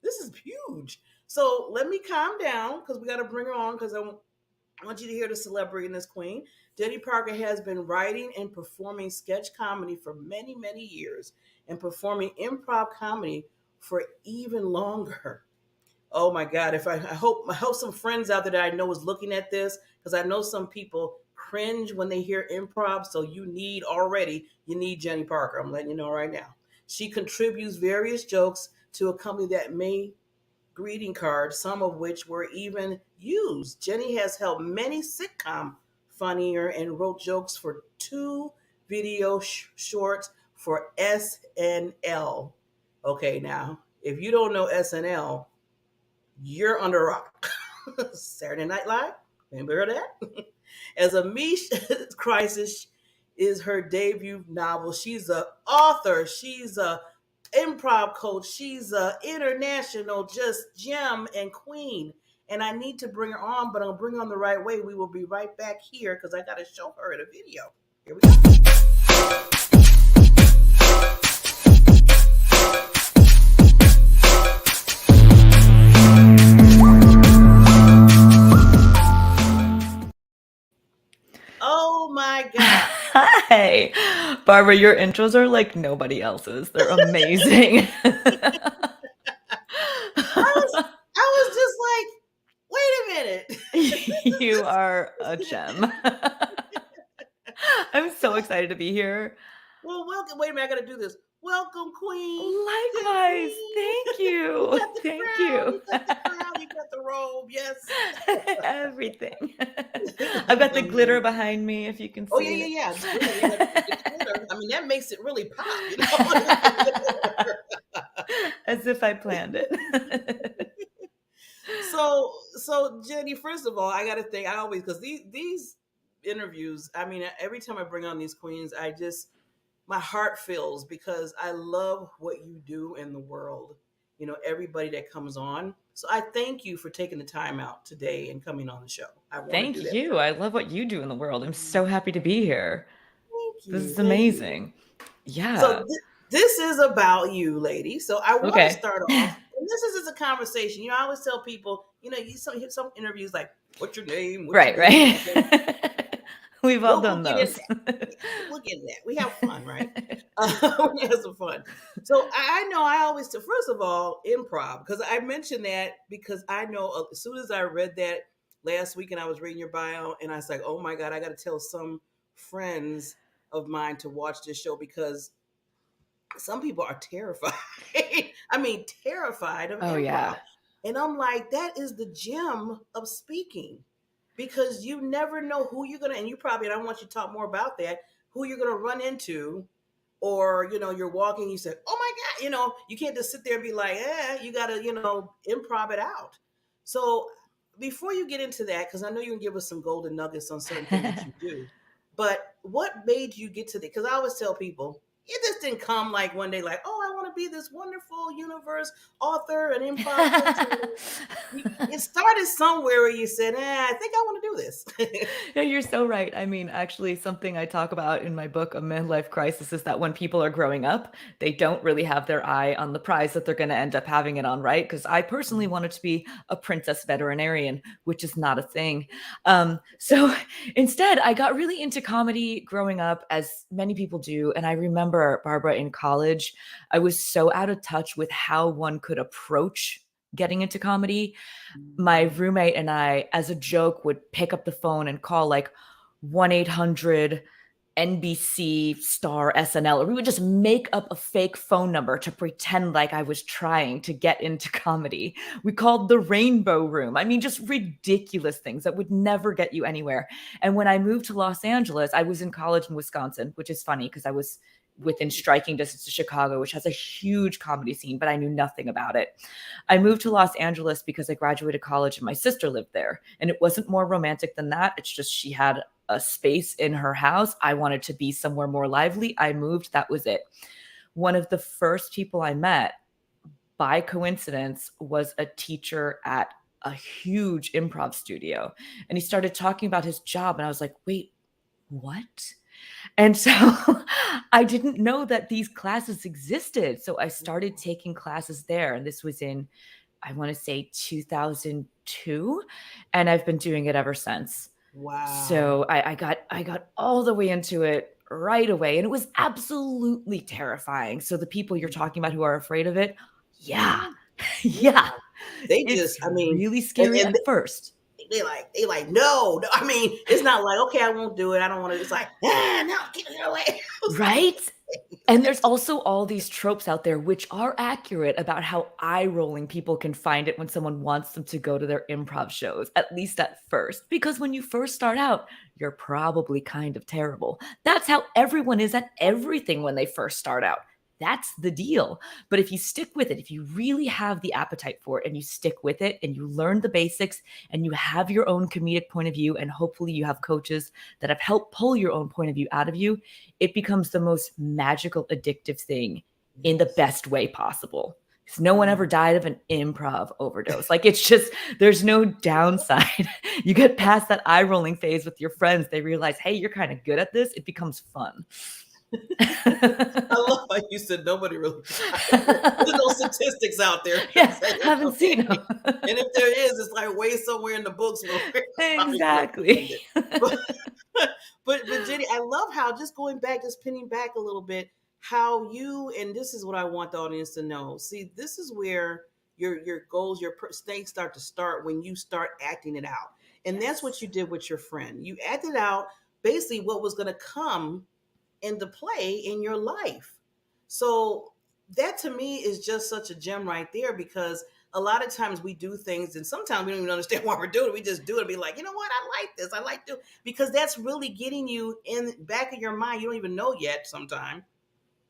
Speaker 10: this is huge. So let me calm down because we got to bring her on because I want you to hear the celebrity in this queen. Jenny Parker has been writing and performing sketch comedy for many, many years and performing improv comedy for even longer. Oh my God! I hope some friends out there that I know is looking at this because I know some people cringe when they hear improv. So you need Jenny Parker. I'm letting you know right now. She contributes various jokes to a company that made greeting cards, some of which were even used. Jenny has helped many sitcom funnier and wrote jokes for 2 video shorts for SNL. Okay, now if you don't know SNL, you're under a rock. Saturday Night Live. Remember that? As a Mish Crisis is her debut novel. She's an author. She's a improv coach. She's a international just gem and queen. And I need to bring her on, but I'll bring her on the right way. We will be right back here because I got to show her in a video. Here we go. Oh my God.
Speaker 12: Hi. Barbara, your intros are like nobody else's. They're amazing.
Speaker 10: I was just like, wait a minute.
Speaker 12: You are a gem. I'm so excited to be here.
Speaker 10: Well, welcome. Wait a minute, I got to do this. Welcome, Queen.
Speaker 12: Likewise. Thank you. Thank you.
Speaker 10: You got the crown, you got the robe, yes.
Speaker 12: Everything. I've got the glitter behind me, if you can see.
Speaker 10: Oh, yeah. The glitter. I mean, that makes it really pop,
Speaker 12: As if I planned it.
Speaker 10: So Jenny, first of all, I got to think, because these interviews, I mean, every time I bring on these queens, my heart fills because I love what you do in the world. Everybody that comes on. So I thank you for taking the time out today and coming on the show.
Speaker 12: Thank you. I love what you do in the world. I'm so happy to be here.
Speaker 10: Thank you.
Speaker 12: This is amazing. Yeah.
Speaker 10: So this is about you, lady. So I want to start off. And this is a conversation. I always tell people, some interviews like, what's your name?
Speaker 12: Right. We've all done those.
Speaker 10: We'll get that. We have fun, right? We have some fun. So I know I always, first of all, improv, because I mentioned that because I know as soon as I read that last week and I was reading your bio and I was like, oh my God, I got to tell some friends of mine to watch this show because some people are terrified. I mean, terrified of improv. Oh, yeah. And I'm like, that is the gem of speaking. Because you never know who you're going to, and I want you to talk more about that, who you're going to run into or you're walking, you say, oh my God, you can't just sit there and be like, you gotta, improv it out. So before you get into that, because I know you can give us some golden nuggets on certain things that you do, but what made you get to the, because I always tell people, it just didn't come like one day like, oh, I want to be this wonderful universe author and improv coach. It started somewhere where you said, I think I want to do this.
Speaker 12: Yeah, you're so right. I mean, actually, something I talk about in my book, A Midlife Crisis, is that when people are growing up, they don't really have their eye on the prize that they're going to end up having it on, right? Because I personally wanted to be a princess veterinarian, which is not a thing. So instead, I got really into comedy growing up, as many people do. And I remember, Barbara, in college, I was so out of touch with how one could approach getting into comedy. My roommate and I, as a joke, would pick up the phone and call like 1-800 NBC star SNL, or we would just make up a fake phone number to pretend like I was trying to get into comedy. We called the Rainbow Room. I mean, just ridiculous things that would never get you anywhere. And when I moved to Los Angeles, I was in college in Wisconsin, which is funny because I was within striking distance to Chicago, which has a huge comedy scene, but I knew nothing about it. I moved to Los Angeles because I graduated college and my sister lived there. And it wasn't more romantic than that. It's just she had a space in her house. I wanted to be somewhere more lively. I moved. That was it. One of the first people I met, by coincidence, was a teacher at a huge improv studio. And he started talking about his job. And I was like, wait, what? And so I didn't know that these classes existed. So I started taking classes there. And this was in, I want to say 2002. And I've been doing it ever since.
Speaker 10: Wow.
Speaker 12: So I got all the way into it right away. And it was absolutely terrifying. So the people you're talking about who are afraid of it, yeah.
Speaker 10: They
Speaker 12: It's
Speaker 10: just, I mean,
Speaker 12: really scary at first.
Speaker 10: They like, no. I mean, it's not like, okay, I won't do it. I don't want to. It's like, no, get it away.
Speaker 12: Right? And there's also all these tropes out there which are accurate about how eye-rolling people can find it when someone wants them to go to their improv shows, at least at first. Because when you first start out, you're probably kind of terrible. That's how everyone is at everything when they first start out. That's the deal. But if you stick with it, if you really have the appetite for it and you stick with it and you learn the basics and you have your own comedic point of view, and hopefully you have coaches that have helped pull your own point of view out of you, it becomes the most magical, addictive thing in the best way possible. Because no one ever died of an improv overdose. Like, it's just, there's no downside. You get past that eye rolling phase with your friends. They realize, hey, you're kind of good at this. It becomes fun.
Speaker 10: I love how you said nobody really. There's no statistics out there.
Speaker 12: Yeah, haven't seen them.
Speaker 10: And if there is, it's like way somewhere in the books.
Speaker 12: Exactly.
Speaker 10: But Jenny, I love how, just going back, just pinning back a little bit, how you, and this is what I want the audience to know. See, this is where your goals, your things start when you start acting it out. And that's what you did with your friend. You acted out basically what was going to come into play in your life. So that to me is just such a gem right there, because a lot of times we do things and sometimes we don't even understand why we're doing it. We just do it and be like, you know what? I like this. I like to, because that's really getting you in back of your mind. You don't even know yet sometimes.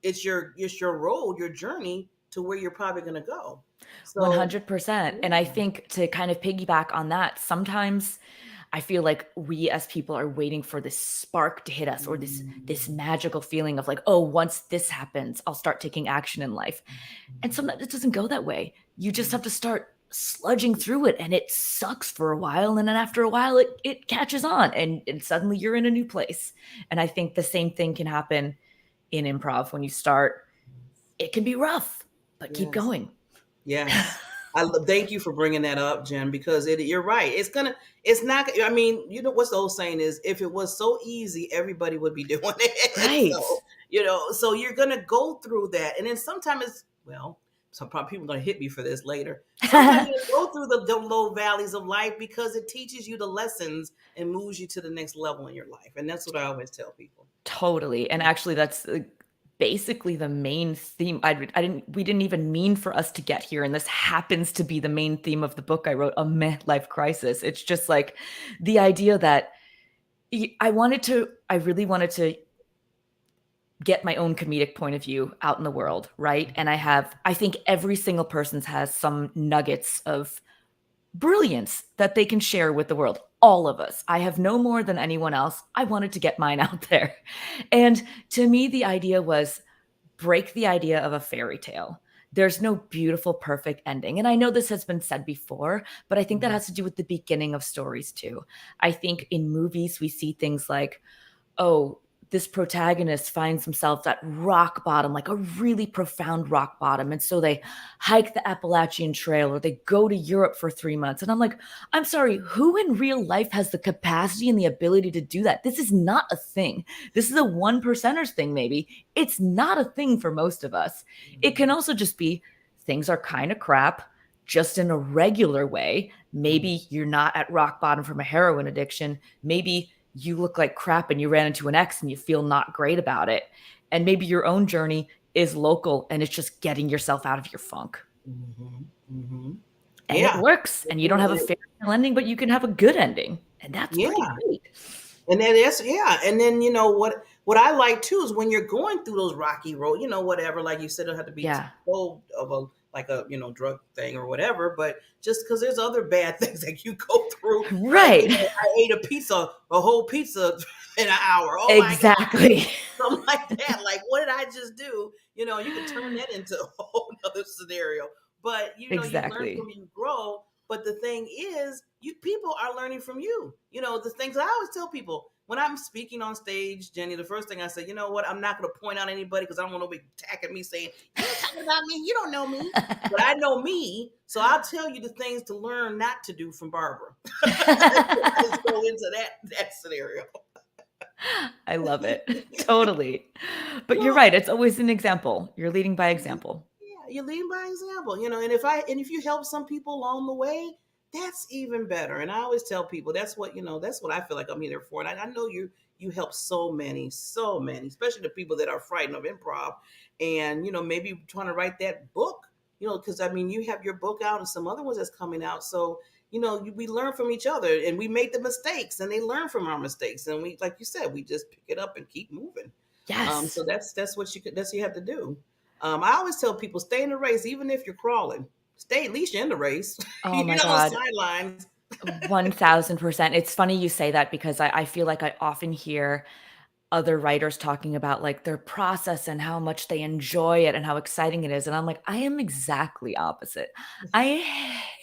Speaker 10: It's your road, your journey to where you're probably going to go. So,
Speaker 12: 100%. And I think, to kind of piggyback on that, sometimes I feel like we as people are waiting for this spark to hit us, or this magical feeling of like, oh, once this happens, I'll start taking action in life. And sometimes it doesn't go that way. You just have to start sludging through it, and it sucks for a while. And then after a while, it catches on, and suddenly you're in a new place. And I think the same thing can happen in improv. When you start, it can be rough, but keep going.
Speaker 10: Yes. Thank you for bringing that up, Jen, because you're right. It's not, I mean, you know, what's the old saying is, if it was so easy, everybody would be doing it.
Speaker 12: Right.
Speaker 10: So, so you're going to go through that. And then sometimes some probably people are going to hit me for this later. Sometimes you go through the low valleys of life because it teaches you the lessons and moves you to the next level in your life. And that's what I always tell people.
Speaker 12: Totally. And actually, that's basically the main theme. We didn't even mean for us to get here, and this happens to be the main theme of the book I wrote, A Midlife Crisis. It's just like the idea that I really wanted to get my own comedic point of view out in the world, right? And I think every single person has some nuggets of brilliance that they can share with the world. All of us. I have no more than anyone else. I wanted to get mine out there. And to me, the idea was break the idea of a fairy tale. There's no beautiful, perfect ending. And I know this has been said before, but I think that has to do with the beginning of stories too. I think in movies, we see things like, oh, this protagonist finds himself at rock bottom, like a really profound rock bottom. And so they hike the Appalachian Trail or they go to Europe for 3 months. And I'm like, I'm sorry, who in real life has the capacity and the ability to do that? This is not a thing. This is a 1%ers thing, maybe. It's not a thing for most of us. It can also just be things are kind of crap, just in a regular way. Maybe you're not at rock bottom from a heroin addiction. Maybe you look like crap and you ran into an ex and you feel not great about it. And maybe your own journey is local and it's just getting yourself out of your funk. And it works. And you don't have a fairy tale ending, but you can have a good ending. And that's pretty great.
Speaker 10: And then and then what I like too is when you're going through those rocky roads, whatever, like you said, it don't have to be so of a drug thing or whatever, but just because there's other bad things that you go through.
Speaker 12: Right.
Speaker 10: Like, I ate a whole pizza in an hour. Oh
Speaker 12: exactly.
Speaker 10: My God. Something like that. Like, what did I just do? You can turn that into a whole other scenario. But you learn from you grow. But the thing is, people are learning from you. The things I always tell people when I'm speaking on stage, Jenny, the first thing I say, you know what? I'm not going to point out anybody because I don't want nobody attacking me saying, you're talking about me. You don't know me. But I know me. So I'll tell you the things to learn not to do from Barbara. I just go into that scenario.
Speaker 12: I love it. Totally. But you're right. It's always an example. You're leading by example.
Speaker 10: Yeah, you're leading by example. And if you help some people along the way, that's even better. And I always tell people that's what I feel like I'm here for. And I know you help so many, especially the people that are frightened of improv and, maybe trying to write that book, because you have your book out and some other ones that's coming out. So, we learn from each other and we make the mistakes and they learn from our mistakes. And we, like you said, we just pick it up and keep moving.
Speaker 12: Yes.
Speaker 10: So that's what you have to do. I always tell people, stay in the race, even if you're crawling. Stay, at least you're in the race.
Speaker 12: Oh my God.
Speaker 10: Sidelines.
Speaker 12: 1000%. It's funny you say that because I feel like I often hear other writers talking about like their process and how much they enjoy it and how exciting it is. And I'm like, I am exactly opposite. I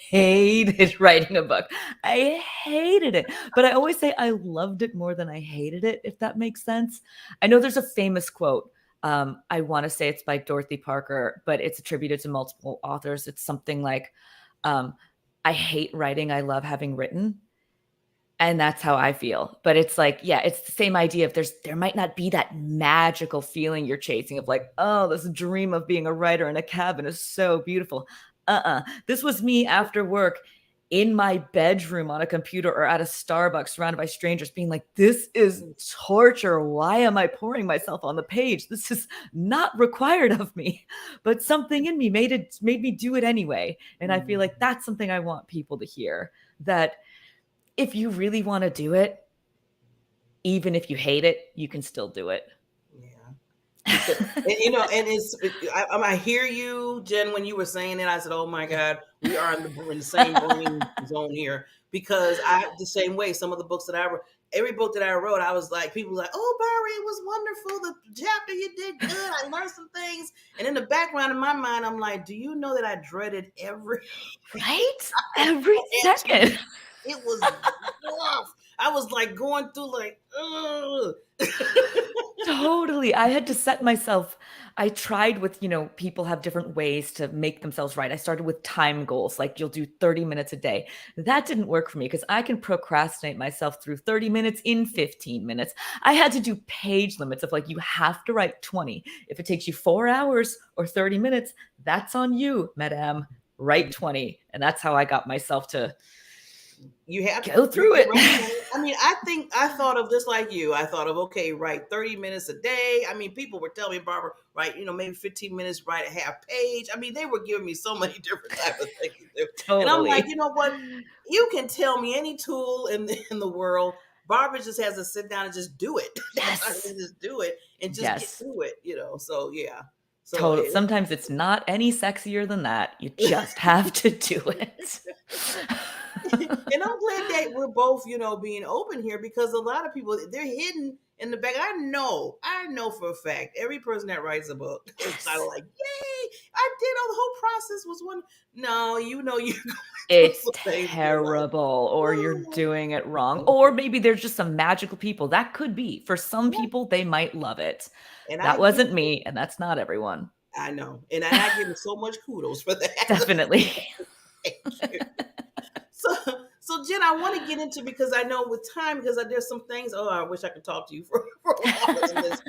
Speaker 12: hated writing a book. I hated it. But I always say I loved it more than I hated it, if that makes sense. I know there's a famous quote. I want to say it's by Dorothy Parker, but it's attributed to multiple authors. It's something like, I hate writing. I love having written. And that's how I feel. But it's like, yeah, it's the same idea. If there might not be that magical feeling you're chasing of like, oh, this dream of being a writer in a cabin is so beautiful. This was me after work in my bedroom on a computer or at a Starbucks surrounded by strangers being like, this is torture. Why am I pouring myself on the page? This is not required of me, but something in me made me do it anyway. And I feel like that's something I want people to hear, that if you really want to do it, even if you hate it, you can still do it.
Speaker 10: And I hear you, Jen, when you were saying it, I said, oh my God, we are in the same brain zone here, because the same way, some of the books that I wrote, every book that I wrote, I was like, people were like, oh, Barbara, it was wonderful. The chapter you did good. I learned some things. And in the background of my mind, I'm like, do you know that I dreaded every
Speaker 12: second?
Speaker 10: It was rough. I was like going through like, ugh.
Speaker 12: Totally. I had to set myself. I tried with, people have different ways to make themselves write. I started with time goals, like you'll do 30 minutes a day. That didn't work for me because I can procrastinate myself through 30 minutes in 15 minutes. I had to do page limits of like, you have to write 20. If it takes you 4 hours or 30 minutes, that's on you, madame. Write 20. And that's how I got myself to go through it.
Speaker 10: I thought of just like you. I thought of, okay, write 30 minutes a day. People were telling me, Barbara, write, maybe 15 minutes, write a half page. They were giving me so many different types of things to do. Totally. And I'm like, you know what? You can tell me any tool in the world. Barbara just has to sit down and just do it.
Speaker 12: Yes.
Speaker 10: Just do it and just get through it, So yeah. So
Speaker 12: totally. Sometimes it's not any sexier than that. You just have to do it.
Speaker 10: And I'm glad that we're both, being open here, because a lot of people, they're hidden in the back. I know for a fact, every person that writes a book is kind of like, yay, I did all the whole process was one. No, you're
Speaker 12: it's terrible, or you're doing it wrong, or maybe there's just some magical people. That could be. For some people, they might love it. And that wasn't me, and that's not everyone.
Speaker 10: I know. And I give you so much kudos for that.
Speaker 12: Definitely.
Speaker 10: Thank you. So Jen, I want to get into, because I know with time, because there's some things. Oh, I wish I could talk to you for longer than this,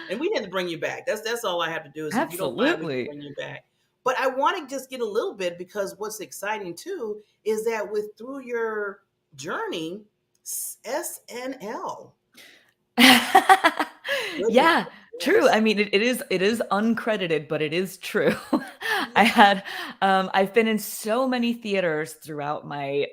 Speaker 10: and we need to bring you back. That's all I have to do is, if you don't mind, we can bring you back. But I want to just get a little bit, because what's exciting too is that through your journey, SNL.
Speaker 12: Yeah, true. I mean, it is uncredited, but it is true. I've been in so many theaters throughout my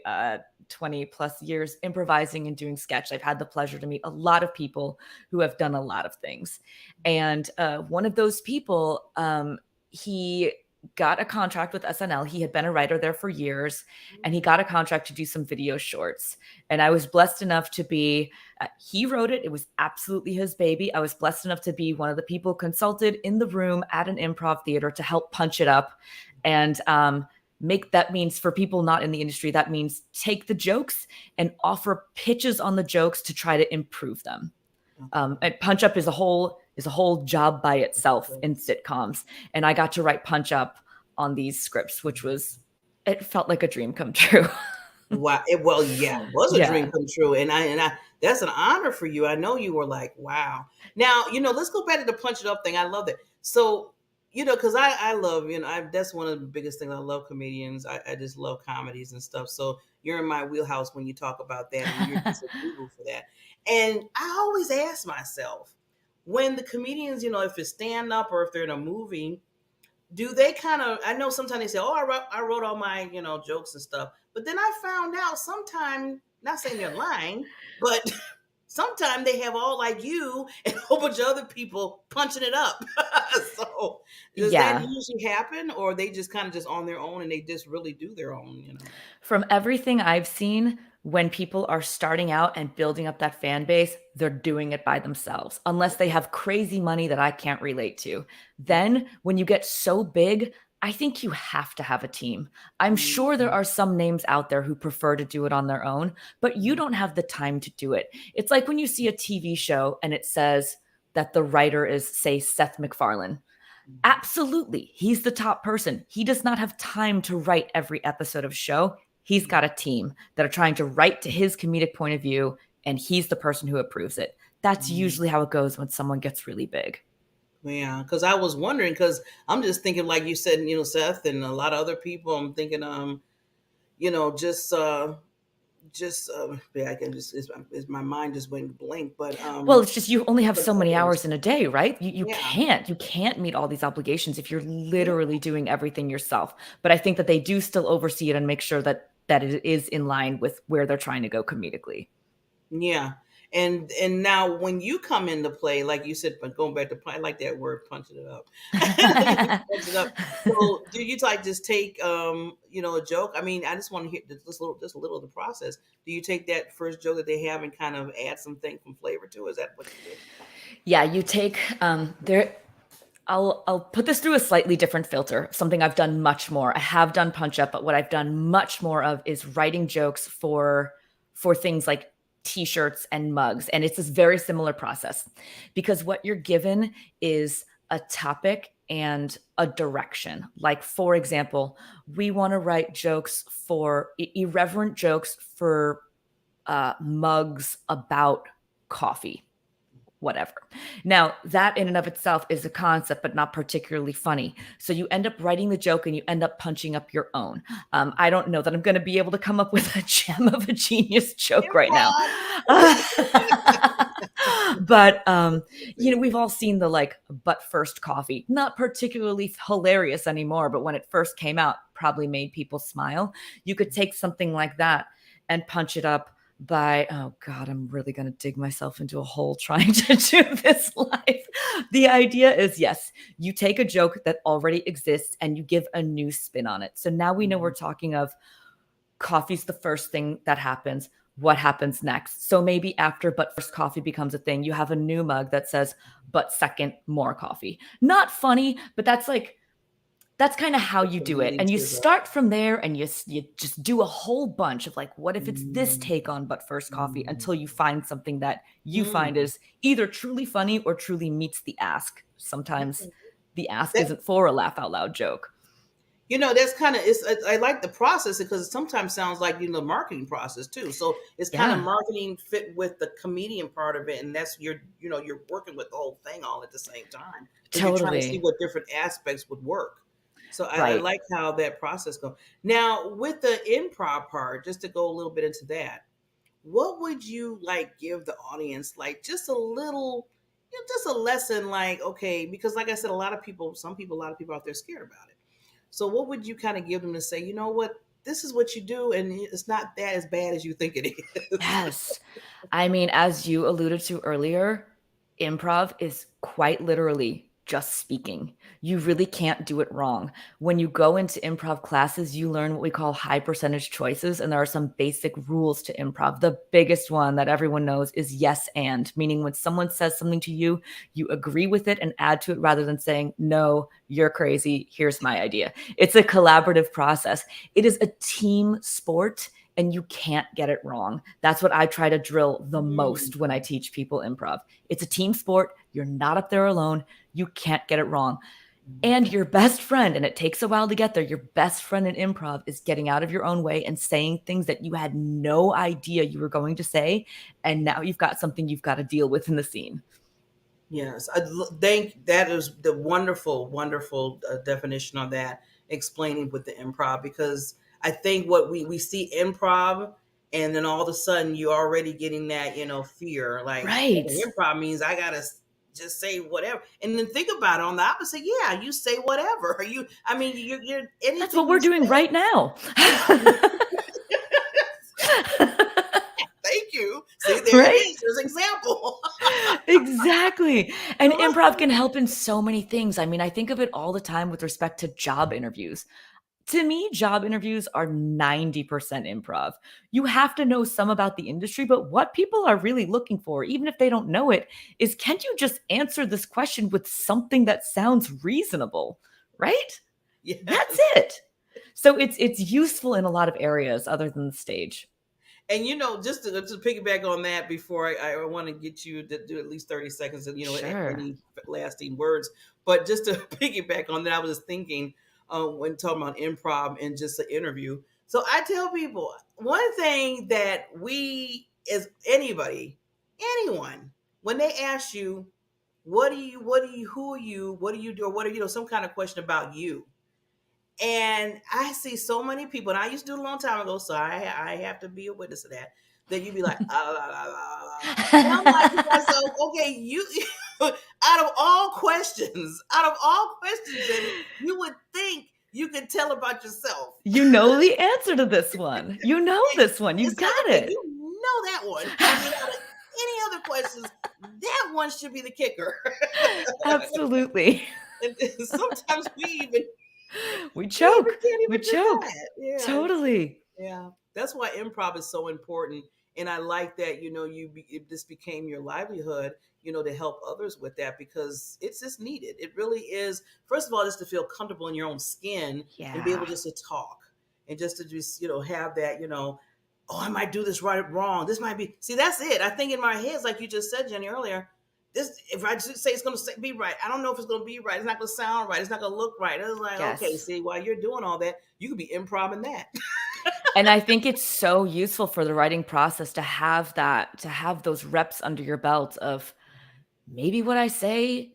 Speaker 12: 20 plus years improvising and doing sketch. I've had the pleasure to meet a lot of people who have done a lot of things. And one of those people, he got a contract with SNL. He had been a writer there for years, and he got a contract to do some video shorts. And I was blessed enough to be, he wrote it. It was absolutely his baby. I was blessed enough to be one of the people consulted in the room at an improv theater to help punch it up. And that means, for people not in the industry, that means take the jokes and offer pitches on the jokes to try to improve them. And punch up is a whole job by itself in sitcoms. And I got to write punch up on these scripts, it felt like a dream come true.
Speaker 10: Wow. It was a dream come true. And I that's an honor for you. I know you were like, wow. Now, let's go back to the punch it up thing. I love that. So, because I love, that's one of the biggest things. I love comedians. I just love comedies and stuff. So you're in my wheelhouse when you talk about that, and you're just a guru for that. And I always ask myself, when the comedians, if it's stand up or if they're in a movie, do they I know sometimes they say, oh, I wrote all my, jokes and stuff. But then I found out sometimes, not saying they're lying, but sometimes they have all, like you and a whole bunch of other people punching it up. So does that usually happen, or they just kind of just on their own and they just really do their own,
Speaker 12: From everything I've seen, when people are starting out and building up that fan base, they're doing it by themselves, unless they have crazy money that I can't relate to. Then when you get so big, I think you have to have a team. I'm sure there are some names out there who prefer to do it on their own, but you don't have the time to do it. It's like when you see a TV show and it says that the writer is, say, Seth MacFarlane. Absolutely. He's the top person. He does not have time to write every episode of show. He's got a team that are trying to write to his comedic point of view, and he's the person who approves it. That's usually how it goes when someone gets really big.
Speaker 10: Yeah, because I was wondering, because I'm just thinking, like you said, Seth and a lot of other people, I'm thinking, my mind just went blank. But
Speaker 12: well, it's just, you only have so many hours in a day, right? You can't meet all these obligations if you're literally doing everything yourself. But I think that they do still oversee it and make sure that it is in line with where they're trying to go comedically.
Speaker 10: Yeah. And now when you come into play, like you said, but going back to, I like that word, punching it up. Punch it up. So do you just take, a joke? I mean, I just want to hear just a little of the process. Do you take that first joke that they have and kind of add some flavor to it? Is that what you do?
Speaker 12: Yeah, you take, I'll put this through a slightly different filter, something I've done much more. I have done punch up, but what I've done much more of is writing jokes for things like T-shirts and mugs. And it's this very similar process, because what you're given is a topic and a direction. Like, for example, we want to write jokes irreverent jokes for mugs about coffee, whatever. Now, that in and of itself is a concept, but not particularly funny. So you end up writing the joke and you end up punching up your own. I don't know that I'm going to be able to come up with a gem of a genius joke right now. But, we've all seen the but first coffee, not particularly hilarious anymore, but when it first came out, probably made people smile. You could take something like that and punch it up by, oh God, I'm really going to dig myself into a hole trying to do this live. The idea is, yes, you take a joke that already exists and you give a new spin on it. So now we know we're talking of coffee's the first thing that happens. What happens next? So maybe after but first coffee becomes a thing, you have a new mug that says, but second, more coffee. Not funny, but that's kind of how you do it. And you start from there and you just do a whole bunch of like, what if it's this take on but first coffee until you find something that you find is either truly funny or truly meets the ask. Sometimes the ask isn't for a laugh out loud joke.
Speaker 10: That's kind of, I like the process because it sometimes sounds like, the marketing process too. So it's kind of marketing fit with the comedian part of it. And that's you're working with the whole thing all at the same time. You're trying to see what different aspects would work. So I like how that process goes. Now with the improv part, just to go a little bit into that, what would you like give the audience, like just a little, just a lesson, like, okay, because like I said, a lot of people out there scared about it. So what would you kind of give them to say, you know what, this is what you do and it's not that as bad as you think it is?
Speaker 12: Yes. I mean, as you alluded to earlier, improv is quite literally just speaking. You really can't do it wrong. When you go into improv classes, you learn what we call high percentage choices, and there are some basic rules to improv. The biggest one that everyone knows is yes and, meaning when someone says something to you, you agree with it and add to it rather than saying, no, you're crazy, here's my idea. It's a collaborative process. It is a team sport, and you can't get it wrong. That's what I try to drill the most when I teach people improv. It's a team sport. You're not up there alone. You can't get it wrong. And your best friend, and it takes a while to get there, your best friend in improv is getting out of your own way and saying things that you had no idea you were going to say. And now you've got something you've got to deal with in the scene.
Speaker 10: Yes, I think that is the wonderful, wonderful definition of that, explaining with the improv, because I think what we see improv, and then all of a sudden you're already getting that, fear. Like improv means I gotta just say whatever, and then think about it on the opposite. Yeah, you say whatever. You're
Speaker 12: That's what we're doing right now.
Speaker 10: Thank you. See, there it is. There's an example.
Speaker 12: Exactly. And improv can help in so many things. I mean, I think of it all the time with respect to job interviews. To me, job interviews are 90% improv. You have to know some about the industry, but what people are really looking for, even if they don't know it, is can you just answer this question with something that sounds reasonable, right?
Speaker 10: Yes.
Speaker 12: That's it. So it's useful in a lot of areas other than the stage.
Speaker 10: And, just to piggyback on that, before I want to get you to do at least 30 seconds of, any lasting words, but just to piggyback on that, I was thinking, when talking about improv and just an interview. So I tell people, one thing that we, as anyone, when they ask you, who are you, what do you do, or what are you, some kind of question about you. And I see so many people, and I used to do it a long time ago, so I have to be a witness of that you'd be like, and I'm like to myself, okay, you out of all questions, and you would think you could tell about yourself.
Speaker 12: You know the answer to this one. You know this one. You got it.
Speaker 10: You know that one. I mean, out of any other questions, that one should be the kicker.
Speaker 12: Absolutely.
Speaker 10: And sometimes
Speaker 12: we choke.
Speaker 10: We choke.
Speaker 12: Yeah. Totally.
Speaker 10: Yeah. That's why improv is so important. And I like that, this became your livelihood, to help others with that, because it's just needed. It really is. First of all, just to feel comfortable in your own skin and be able just to talk and just to have that, oh, I might do this right or wrong. This might be, see, that's it. I think in my head, it's like you just said, Jenny, earlier, if I just say it's going to be right, I don't know if it's going to be right. It's not going to sound right. It's not going to look right. It's like, okay, see, while you're doing all that, you could be improv-ing that.
Speaker 12: And I think it's so useful for the writing process to have those reps under your belt of maybe what I say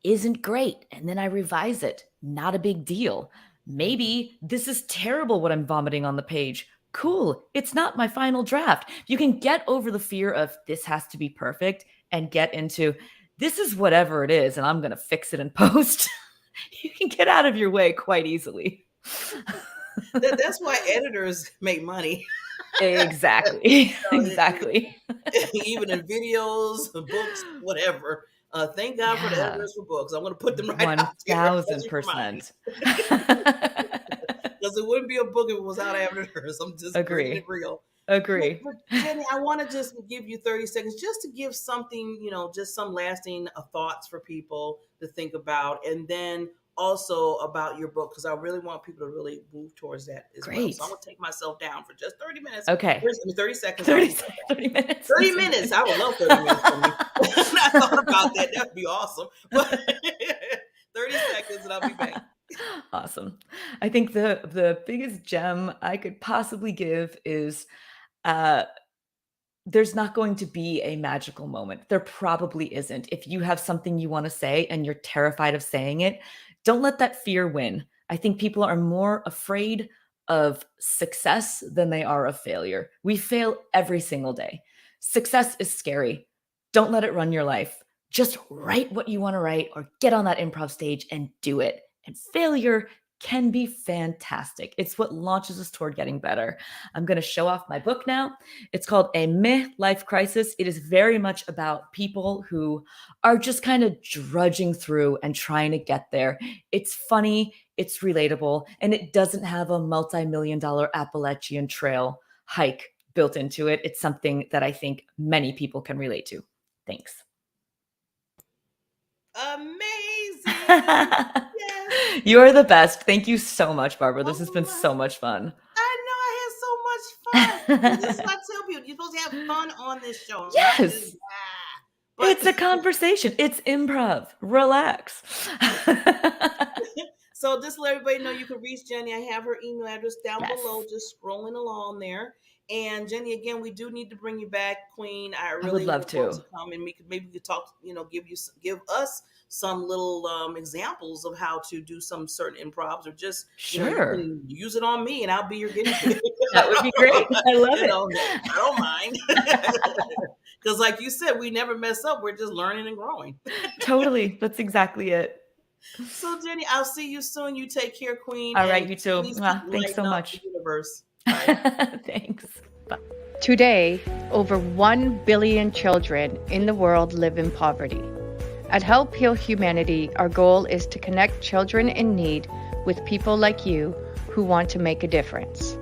Speaker 12: isn't great, and then I revise it. Not a big deal. Maybe this is terrible what I'm vomiting on the page. Cool. It's not my final draft. You can get over the fear of this has to be perfect and get into this is whatever it is, and I'm going to fix it in post. You can get out of your way quite easily.
Speaker 10: That's why editors make money.
Speaker 12: Exactly. Exactly.
Speaker 10: Even in videos, books, whatever. Thank God for the
Speaker 12: Yeah.
Speaker 10: evidence for books. I'm going to put them right out there, especially for mine.
Speaker 12: 1000%.
Speaker 10: Because it wouldn't be a book if it was out evidence. I'm just bringing it real.
Speaker 12: Agree.
Speaker 10: But Jenny, I want to just give you 30 seconds just to give something, just some lasting thoughts for people to think about. And then also about your book, because I really want people to really move towards that as well. So I'm going to take myself down for just 30 minutes.
Speaker 12: Okay.
Speaker 10: 30 seconds.
Speaker 12: 30 minutes.
Speaker 10: 30 minutes. I would love 30 minutes from you. I thought about that. That would be awesome. But 30 seconds and I'll be back.
Speaker 12: Awesome. I think the biggest gem I could possibly give is there's not going to be a magical moment. There probably isn't. If you have something you want to say and you're terrified of saying it, don't let that fear win. I think people are more afraid of success than they are of failure. We fail every single day. Success is scary. Don't let it run your life. Just write what you want to write or get on that improv stage and do it. And failure can be fantastic. It's what launches us toward getting better. I'm going to show off my book now. It's called A Midlife Crisis. It is very much about people who are just kind of drudging through and trying to get there. It's funny, it's relatable, and it doesn't have a multi-million-dollar Appalachian Trail hike built into it. It's something that I think many people can relate to. Thanks.
Speaker 10: Amazing. Yes.
Speaker 12: You are the best. Thank you so much, Barbara. This has been so much fun.
Speaker 10: I know I had so much fun. This is what I tell people. You're supposed to have fun on this show.
Speaker 12: Yes. It's a conversation. It's improv. Relax.
Speaker 10: So just let everybody know you can reach Jenny. I have her email address down below, just scrolling along there. And Jenny, again, we do need to bring you back, Queen. I really
Speaker 12: would love to
Speaker 10: come and maybe we could talk. Give us some little examples of how to do some certain improvs, or just you can use it on me, and I'll be your guinea pig.
Speaker 12: That would be great. I love it.
Speaker 10: I don't mind, because like you said, we never mess up. We're just learning and growing.
Speaker 12: Totally, that's exactly it.
Speaker 10: So Jenny, I'll see you soon. You take care, Queen.
Speaker 12: All right, you too. Thanks so much.
Speaker 9: Thanks. Bye. Today, over 1 billion children in the world live in poverty. At Help Heal Humanity, our goal is to connect children in need with people like you who want to make a difference.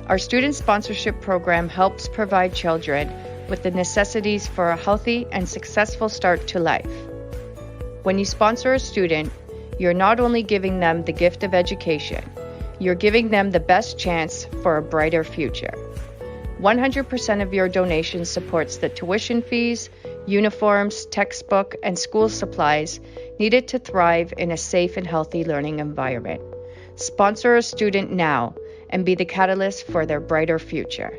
Speaker 9: Our student sponsorship program helps provide children with the necessities for a healthy and successful start to life. When you sponsor a student, you're not only giving them the gift of education, you're giving them the best chance for a brighter future. 100% of your donation supports the tuition fees, uniforms, textbook, and school supplies needed to thrive in a safe and healthy learning environment. Sponsor a student now and be the catalyst for their brighter future.